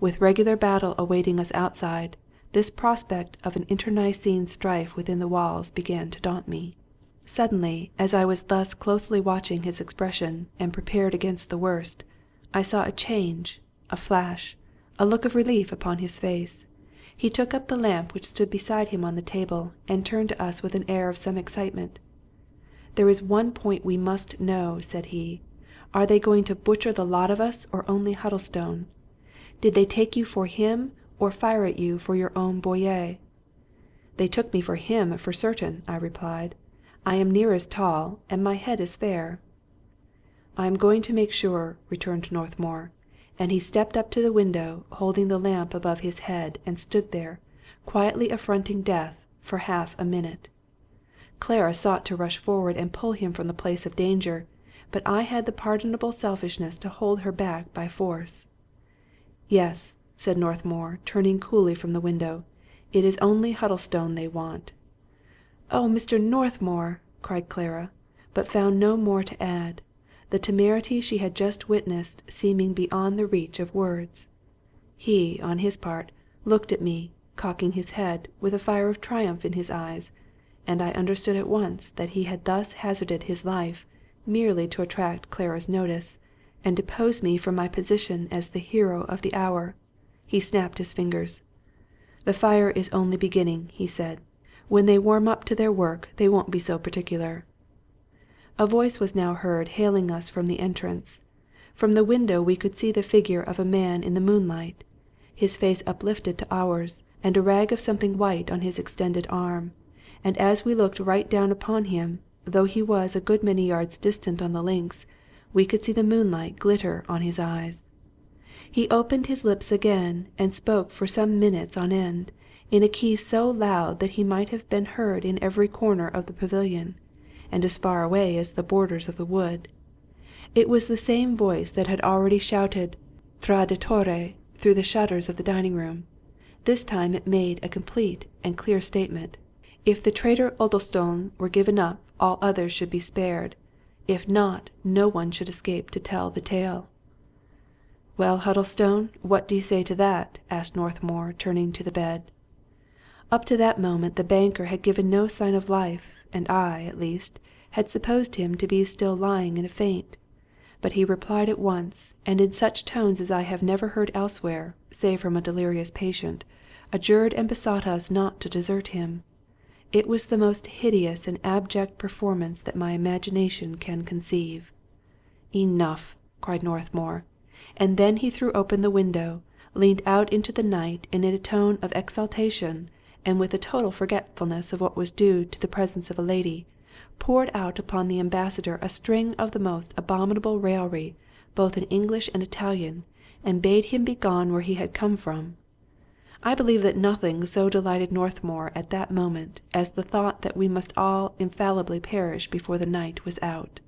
With regular battle awaiting us outside, this prospect of an internecine strife within the walls began to daunt me. Suddenly, as I was thus closely watching his expression and prepared against the worst, I saw a change, a flash, a look of relief upon his face. He took up the lamp which stood beside him on the table, and turned to us with an air of some excitement. "There is one point we must know," said he. "Are they going to butcher the lot of us, or only Huddlestone? Did they take you for him, or fire at you for your own Boyer?" "They took me for him, for certain," I replied. "I am near as tall, and my head is fair." "I am going to make sure," returned Northmour, and he stepped up to the window, holding the lamp above his head, and stood there, quietly affronting death, for half a minute. Clara sought to rush forward and pull him from the place of danger, but I had the pardonable selfishness to hold her back by force. "Yes," said Northmour, turning coolly from the window, "it is only Huddlestone they want." "Oh, Mr. Northmour!" cried Clara, but found no more to add, the temerity she had just witnessed seeming beyond the reach of words. He, on his part, looked at me, cocking his head, with a fire of triumph in his eyes, and I understood at once that he had thus hazarded his life merely to attract Clara's notice, and depose me from my position as the hero of the hour. He snapped his fingers. "The fire is only beginning," he said. "When they warm up to their work they won't be so particular." A voice was now heard hailing us from the entrance. From the window we could see the figure of a man in the moonlight, his face uplifted to ours, and a rag of something white on his extended arm, and as we looked right down upon him, though he was a good many yards distant on the links, we could see the moonlight glitter on his eyes. He opened his lips again and spoke for some minutes on end, in a key so loud that he might have been heard in every corner of the pavilion, and as far away as the borders of the wood. It was the same voice that had already shouted "Traditore" through the shutters of the dining-room. This time it made a complete and clear statement. If the traitor Huddlestone were given up, all others should be spared. If not, no one should escape to tell the tale. "Well, Huddlestone, what do you say to that?" asked Northmour, turning to the bed. Up to that moment the banker had given no sign of life, and I, at least, had supposed him to be still lying in a faint. But he replied at once, and in such tones as I have never heard elsewhere, save from a delirious patient, adjured and besought us not to desert him. It was the most hideous and abject performance that my imagination can conceive. "Enough!" cried Northmour, and then he threw open the window, leaned out into the night, and in a tone of exaltation, and with a total forgetfulness of what was due to the presence of a lady, poured out upon the ambassador a string of the most abominable raillery, both in English and Italian, and bade him begone where he had come from. I believe that nothing so delighted Northmour at that moment as the thought that we must all infallibly perish before the night was out.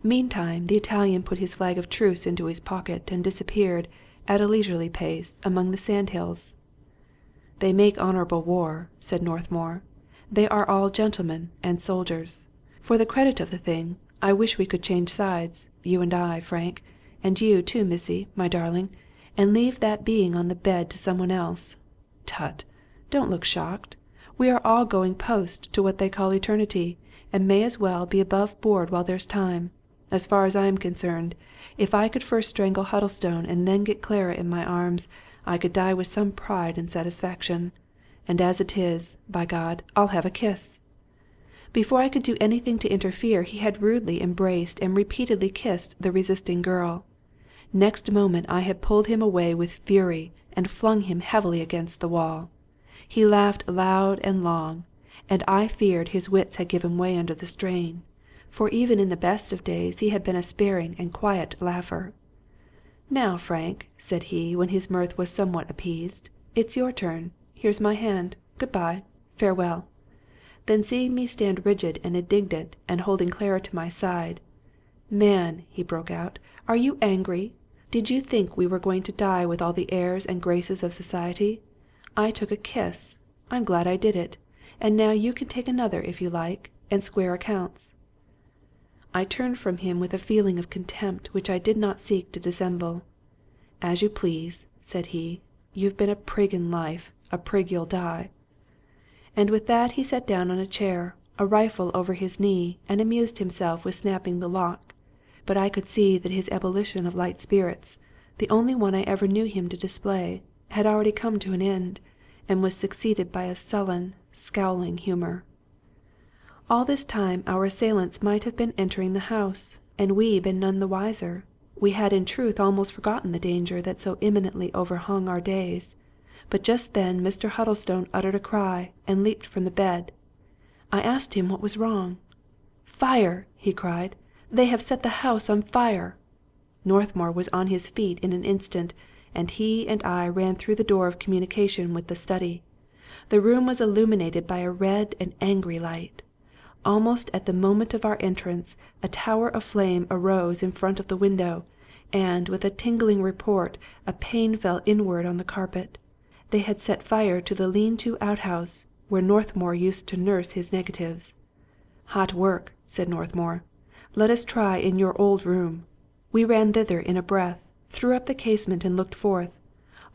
Meantime the Italian put his flag of truce into his pocket and disappeared, at a leisurely pace, among the sand-hills. "They make honourable war," said Northmour. "They are all gentlemen and soldiers. For the credit of the thing, I wish we could change sides, you and I, Frank, and you too, Missy, my darling, and leave that being on the bed to some one else. Tut! Don't look shocked. We are all going post to what they call eternity, and may as well be above board while there's time. As far as I am concerned, if I could first strangle Huddlestone and then get Clara in my arms, I could die with some pride and satisfaction. And as it is, by God, I'll have a kiss." Before I could do anything to interfere, he had rudely embraced and repeatedly kissed the resisting girl. Next moment I had pulled him away with fury and flung him heavily against the wall. He laughed loud and long, and I feared his wits had given way under the strain, for even in the best of days he had been a sparing and quiet laugher. "Now, Frank," said he, when his mirth was somewhat appeased, "it's your turn. Here's my hand. Good-bye. Farewell." Then seeing me stand rigid and indignant, and holding Clara to my side, "Man," he broke out, "are you angry? Did you think we were going to die with all the airs and graces of society? I took a kiss. I'm glad I did it. And now you can take another if you like, and square accounts." I turned from him with a feeling of contempt which I did not seek to dissemble. "As you please," said he. "You've been a prig in life, a prig you'll die." And with that he sat down on a chair, a rifle over his knee, and amused himself with snapping the lock. But I could see that his ebullition of light spirits, the only one I ever knew him to display, had already come to an end, and was succeeded by a sullen, scowling humour. All this time our assailants might have been entering the house, and we been none the wiser. We had in truth almost forgotten the danger that so imminently overhung our days. But just then Mr. Huddlestone uttered a cry, and leaped from the bed. I asked him what was wrong. "Fire!" he cried. "They have set the house on fire!" Northmour was on his feet in an instant, and he and I ran through the door of communication with the study. The room was illuminated by a red and angry light. Almost at the moment of our entrance, a tower of flame arose in front of the window, and, with a tingling report, a pane fell inward on the carpet. They had set fire to the lean-to outhouse, where Northmour used to nurse his negatives. "Hot work," said Northmour. "Let us try in your old room." We ran thither in a breath, threw up the casement and looked forth.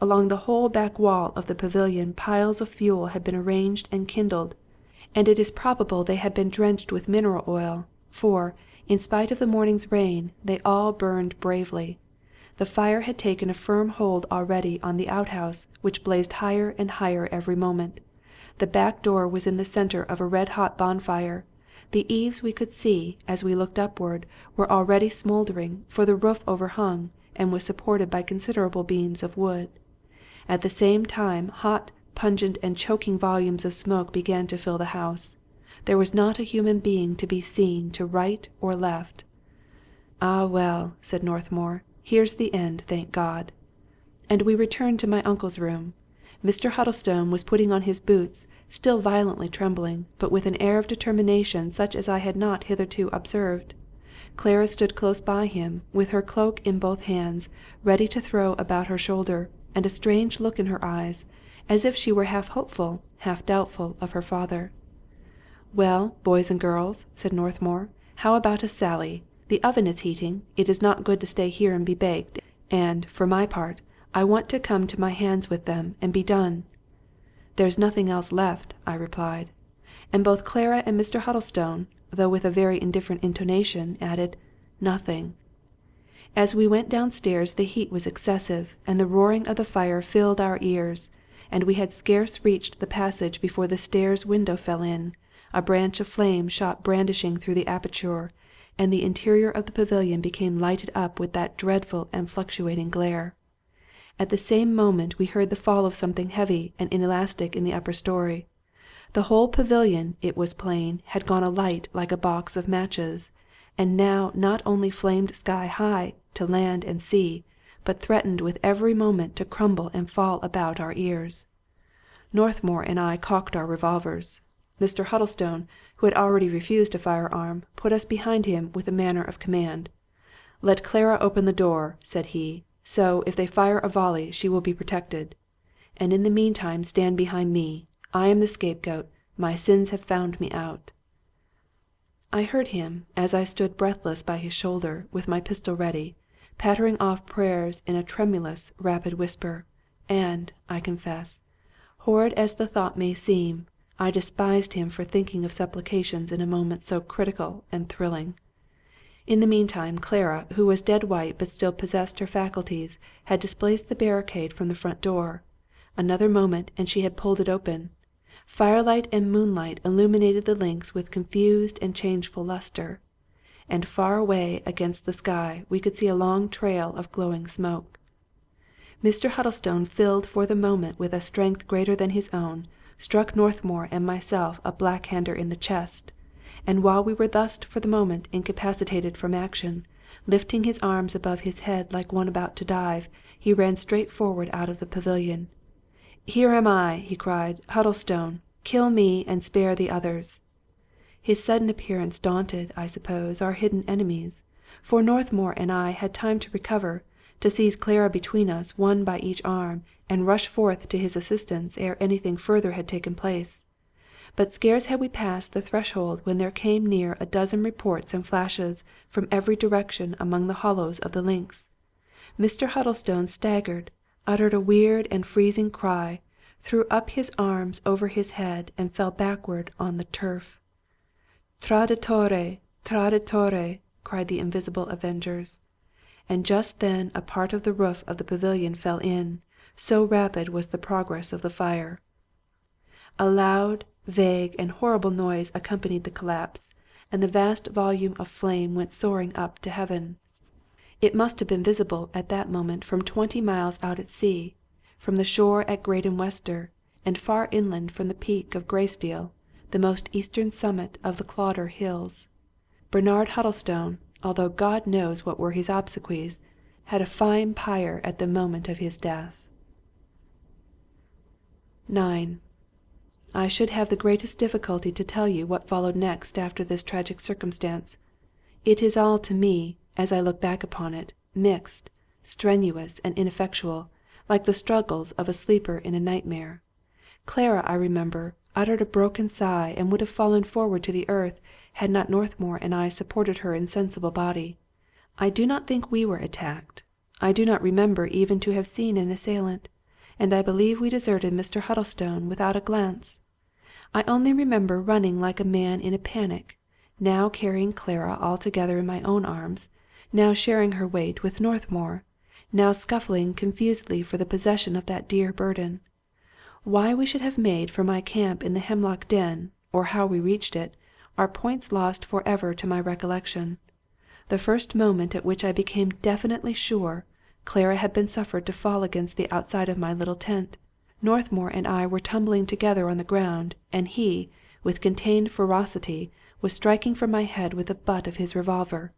Along the whole back wall of the pavilion piles of fuel had been arranged and kindled, and it is probable they had been drenched with mineral oil, for, in spite of the morning's rain, they all burned bravely. The fire had taken a firm hold already on the outhouse, which blazed higher and higher every moment. The back door was in the centre of a red-hot bonfire. The eaves we could see, as we looked upward, were already smouldering, for the roof overhung, and was supported by considerable beams of wood. At the same time hot, pungent, and choking volumes of smoke began to fill the house. There was not a human being to be seen to right or left. "Ah, well," said Northmour, "here's the end, thank God." And we returned to my uncle's room. Mr. Huddlestone was putting on his boots, still violently trembling, but with an air of determination such as I had not hitherto observed. Clara stood close by him, with her cloak in both hands, ready to throw about her shoulder, and a strange look in her eyes, as if she were half hopeful, half doubtful of her father. "Well, boys and girls," said Northmour, "how about a sally? The oven is heating, it is not good to stay here and be baked, and, for my part, I want to come to my hands with them, and be done." "There's nothing else left," I replied. And both Clara and Mr. Huddlestone, though with a very indifferent intonation, added, "Nothing." As we went downstairs the heat was excessive, and the roaring of the fire filled our ears, and we had scarce reached the passage before the stairs window fell in, a branch of flame shot brandishing through the aperture, and the interior of the pavilion became lighted up with that dreadful and fluctuating glare. At the same moment we heard the fall of something heavy and inelastic in the upper story. The whole pavilion, it was plain, had gone alight like a box of matches, and now not only flamed sky-high to land and sea, but threatened with every moment to crumble and fall about our ears. Northmour and I cocked our revolvers. Mr. Huddlestone, who had already refused a firearm, put us behind him with a manner of command. "Let Clara open the door," said he, "so, if they fire a volley, she will be protected. And in the meantime stand behind me. I am the scapegoat. My sins have found me out." I heard him, as I stood breathless by his shoulder, with my pistol ready, pattering off prayers in a tremulous, rapid whisper, and, I confess, horrid as the thought may seem, I despised him for thinking of supplications in a moment so critical and thrilling. In the meantime, Clara, who was dead white but still possessed her faculties, had displaced the barricade from the front door. Another moment and she had pulled it open. Firelight and moonlight illuminated the links with confused and changeful lustre, and far away against the sky we could see a long trail of glowing smoke. Mr. Huddlestone, filled for the moment with a strength greater than his own, struck Northmour and myself a black-hander in the chest, and while we were thus for the moment incapacitated from action, lifting his arms above his head like one about to dive, he ran straight forward out of the pavilion. "Here am I," he cried, "Huddlestone. Kill me and spare the others." His sudden appearance daunted, I suppose, our hidden enemies, for Northmour and I had time to recover, to seize Clara between us, one by each arm, and rush forth to his assistance ere anything further had taken place. But scarce had we passed the threshold when there came near a dozen reports and flashes from every direction among the hollows of the links. Mr. Huddlestone staggered, uttered a weird and freezing cry, threw up his arms over his head, and fell backward on the turf. "Traditore! Traditore!" cried the invisible avengers. And just then a part of the roof of the pavilion fell in, so rapid was the progress of the fire. A loud, vague, and horrible noise accompanied the collapse, and the vast volume of flame went soaring up to heaven. It must have been visible at that moment from 20 miles out at sea, from the shore at Graden Wester, and far inland from the peak of Greysteel, the most eastern summit of the Clodder Hills. Bernard Huddlestone, although God knows what were his obsequies, had a fine pyre at the moment of his death. 9. I should have the greatest difficulty to tell you what followed next after this tragic circumstance. It is all to me, as I look back upon it, mixed, strenuous, and ineffectual, like the struggles of a sleeper in a nightmare. Clara, I remember, uttered a broken sigh and would have fallen forward to the earth had not Northmour and I supported her insensible body. I do not think we were attacked. I do not remember even to have seen an assailant, and I believe we deserted Mr. Huddlestone without a glance. I only remember running like a man in a panic, now carrying Clara altogether in my own arms, now sharing her weight with Northmour, now scuffling confusedly for the possession of that dear burden. Why we should have made for my camp in the hemlock den, or how we reached it, are points lost for ever to my recollection. The first moment at which I became definitely sure, Clara had been suffered to fall against the outside of my little tent. Northmour and I were tumbling together on the ground, and he, with contained ferocity, was striking for my head with the butt of his revolver.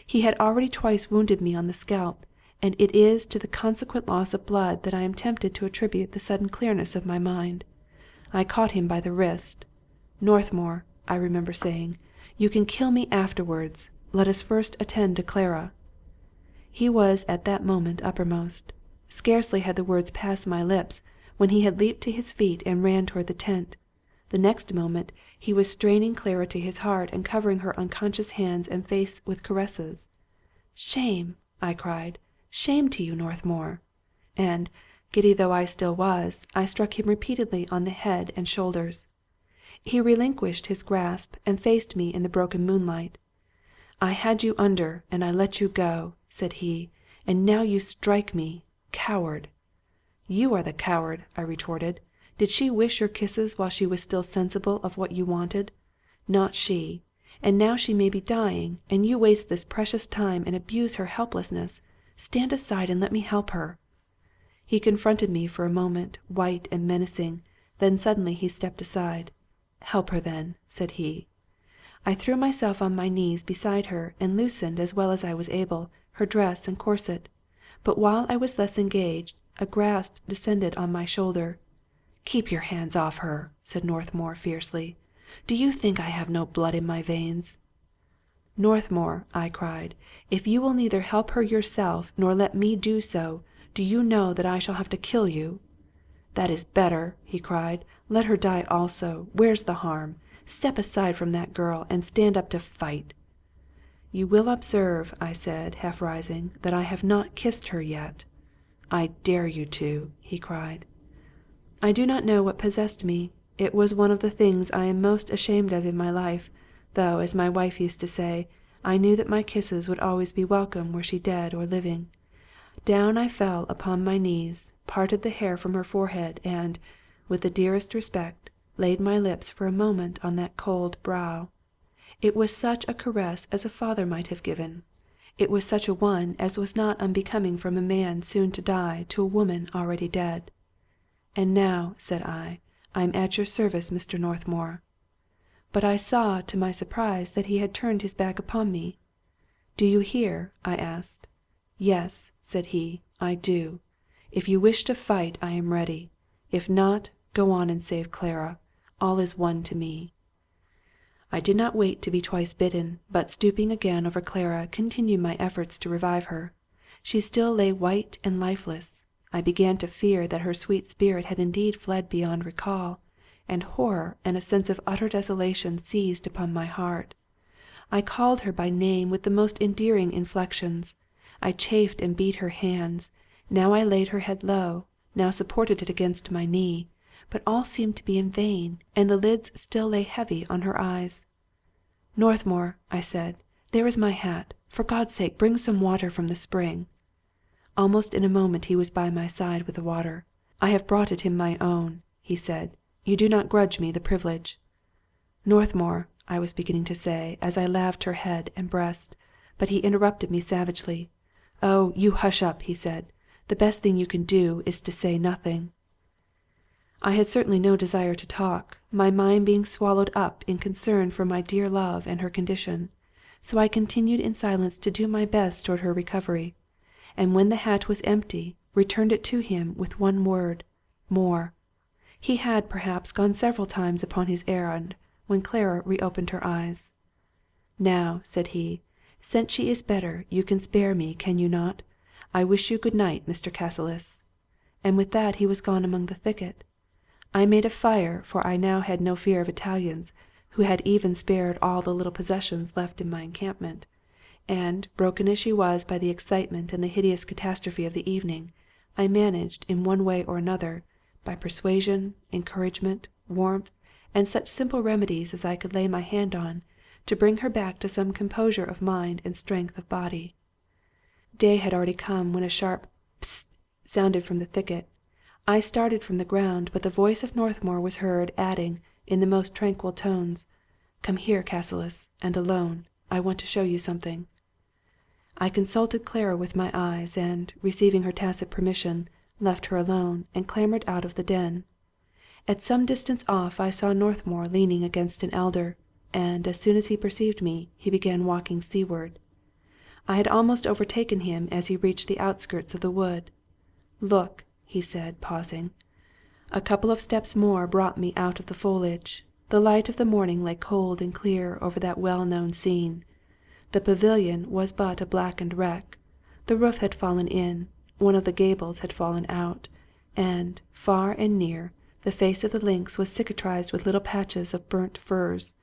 He had already twice wounded me on the scalp, and it is to the consequent loss of blood that I am tempted to attribute the sudden clearness of my mind. I caught him by the wrist. "Northmour," I remember saying, "you can kill me afterwards. Let us first attend to Clara." He was at that moment uppermost. Scarcely had the words passed my lips when he had leaped to his feet and ran toward the tent. The next moment he was straining Clara to his heart and covering her unconscious hands and face with caresses. "Shame!" I cried. "Shame to you, Northmour!" And, giddy though I still was, I struck him repeatedly on the head and shoulders. He relinquished his grasp and faced me in the broken moonlight. "I had you under, and I let you go," said he, "and now you strike me. Coward!" "You are the coward," I retorted. "Did she wish your kisses while she was still sensible of what you wanted? Not she. And now she may be dying, and you waste this precious time and abuse her helplessness. Stand aside and let me help her." He confronted me for a moment, white and menacing, then suddenly he stepped aside. "Help her then," said he. I threw myself on my knees beside her and loosened as well as I was able her dress and corset. But while I was thus engaged, a grasp descended on my shoulder. "Keep your hands off her," said Northmour fiercely. "Do you think I have no blood in my veins?" "Northmour," I cried, "if you will neither help her yourself nor let me do so, do you know that I shall have to kill you?" "That is better," he cried. "Let her die also. Where's the harm? Step aside from that girl and stand up to fight." "You will observe," I said, half rising, "that I have not kissed her yet." "I dare you to," he cried. I do not know what possessed me. It was one of the things I am most ashamed of in my life, though, as my wife used to say, I knew that my kisses would always be welcome were she dead or living. Down I fell upon my knees, parted the hair from her forehead, and, with the dearest respect, laid my lips for a moment on that cold brow. It was such a caress as a father might have given. It was such a one as was not unbecoming from a man soon to die to a woman already dead. "And now," said I am at your service, Mr. Northmour." But I saw, to my surprise, that he had turned his back upon me. "Do you hear?" I asked. "Yes," said he, "I do. If you wish to fight, I am ready. If not, go on and save Clara. All is one to me." I did not wait to be twice bidden, but stooping again over Clara, continued my efforts to revive her. She still lay white and lifeless. I began to fear that her sweet spirit had indeed fled beyond recall, and horror and a sense of utter desolation seized upon my heart. I called her by name with the most endearing inflections. I chafed and beat her hands. Now I laid her head low, now supported it against my knee, but all seemed to be in vain, and the lids still lay heavy on her eyes. "Northmour," I said, "there is my hat. For God's sake, bring some water from the spring." Almost in a moment he was by my side with the water. "I have brought it in my own," he said. "You do not grudge me the privilege." "Northmour," I was beginning to say, as I laved her head and breast, but he interrupted me savagely. "Oh, you hush up," he said. "The best thing you can do is to say nothing." I had certainly no desire to talk, my mind being swallowed up in concern for my dear love and her condition. So I continued in silence to do my best toward her recovery, and when the hat was empty, returned it to him with one word, "More." He had, perhaps, gone several times upon his errand, when Clara reopened her eyes. "Now," said he, "since she is better, you can spare me, can you not? I wish you good night, Mr. Cassilis." And with that he was gone among the thicket. I made a fire, for I now had no fear of Italians, who had even spared all the little possessions left in my encampment; and, broken as she was by the excitement and the hideous catastrophe of the evening, I managed, in one way or another, by persuasion, encouragement, warmth, and such simple remedies as I could lay my hand on, to bring her back to some composure of mind and strength of body. Day had already come when a sharp "Psst!" sounded from the thicket. I started from the ground, but the voice of Northmour was heard, adding, in the most tranquil tones, "Come here, Cassilis, and alone. I want to show you something." I consulted Clara with my eyes, and, receiving her tacit permission, left her alone, and clambered out of the den. At some distance off I saw Northmour leaning against an elder, and as soon as he perceived me, he began walking seaward. I had almost overtaken him as he reached the outskirts of the wood. "Look," he said, pausing. A couple of steps more brought me out of the foliage. The light of the morning lay cold and clear over that well-known scene. The pavilion was but a blackened wreck. The roof had fallen in, one of the gables had fallen out, and, far and near, the face of the links was cicatrized with little patches of burnt furze.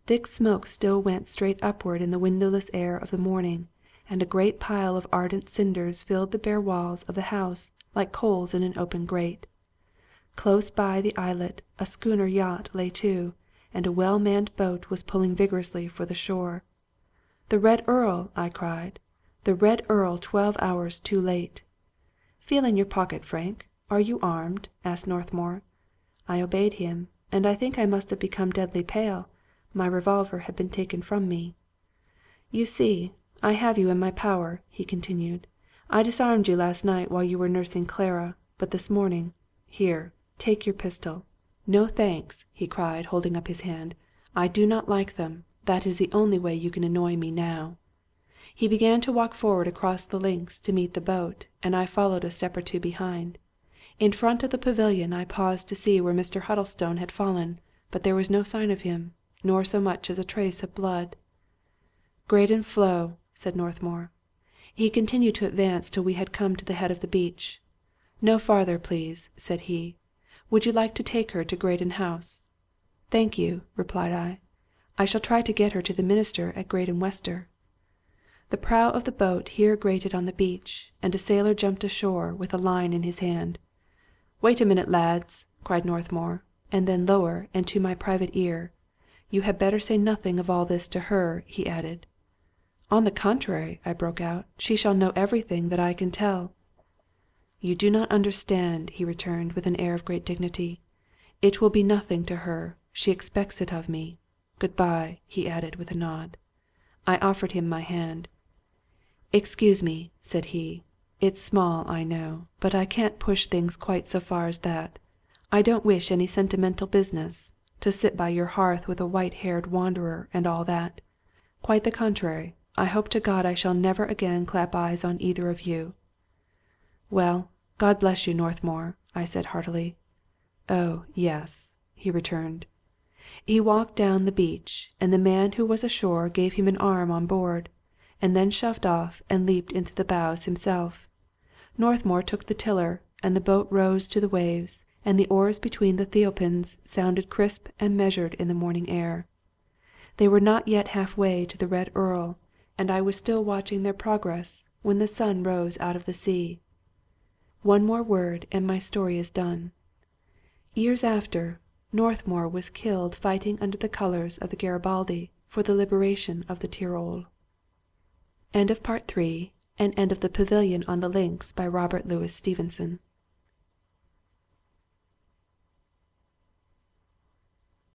Thick smoke still went straight upward in the windowless air of the morning, and a great pile of ardent cinders filled the bare walls of the house like coals in an open grate. Close by the islet a schooner yacht lay to, and a well-manned boat was pulling vigorously for the shore. "The Red Earl!" I cried. "The Red Earl 12 hours too late." "Feel in your pocket, Frank. Are you armed?" asked Northmour. I obeyed him, and I think I must have become deadly pale. My revolver had been taken from me. "You see, I have you in my power," he continued. "I disarmed you last night while you were nursing Clara, but this morning— Here, take your pistol." "No, thanks," he cried, holding up his hand. "I do not like them. That is the only way you can annoy me now." He began to walk forward across the links to meet the boat, and I followed a step or two behind. In front of the pavilion I paused to see where Mr. Huddlestone had fallen, but there was no sign of him, nor so much as a trace of blood. "Graden Floe," said Northmour. He continued to advance till we had come to the head of the beach. "No farther, please," said he. "Would you like to take her to Graden House?" "Thank you," replied I. "I shall try to get her to the minister at Graden Wester." The prow of the boat here grated on the beach, and a sailor jumped ashore with a line in his hand. "Wait a minute, lads," cried Northmour, and then lower and to my private ear, "You had better say nothing of all this to her," he added. "On the contrary," I broke out, "she shall know everything that I can tell." "You do not understand," he returned, with an air of great dignity. "It will be nothing to her. She expects it of me. Good-bye," he added, with a nod. I offered him my hand. "Excuse me," said he. "It's small, I know, but I can't push things quite so far as that. I don't wish any sentimental business, to sit by your hearth with a white-haired wanderer and all that. Quite the contrary. I hope to God I shall never again clap eyes on either of you." "Well, God bless you, Northmour," I said heartily. "Oh, yes," he returned. He walked down the beach, and the man who was ashore gave him an arm on board, and then shoved off and leaped into the bows himself. Northmour took the tiller, and the boat rose to the waves, and the oars between the tholepins sounded crisp and measured in the morning air. They were not yet half-way to the Red Earl, and I was still watching their progress when the sun rose out of the sea. One more word, and my story is done. Years after, Northmour was killed fighting under the colours of the Garibaldi for the liberation of the Tyrol. End of Part 3, and end of The Pavilion on the Links by Robert Louis Stevenson.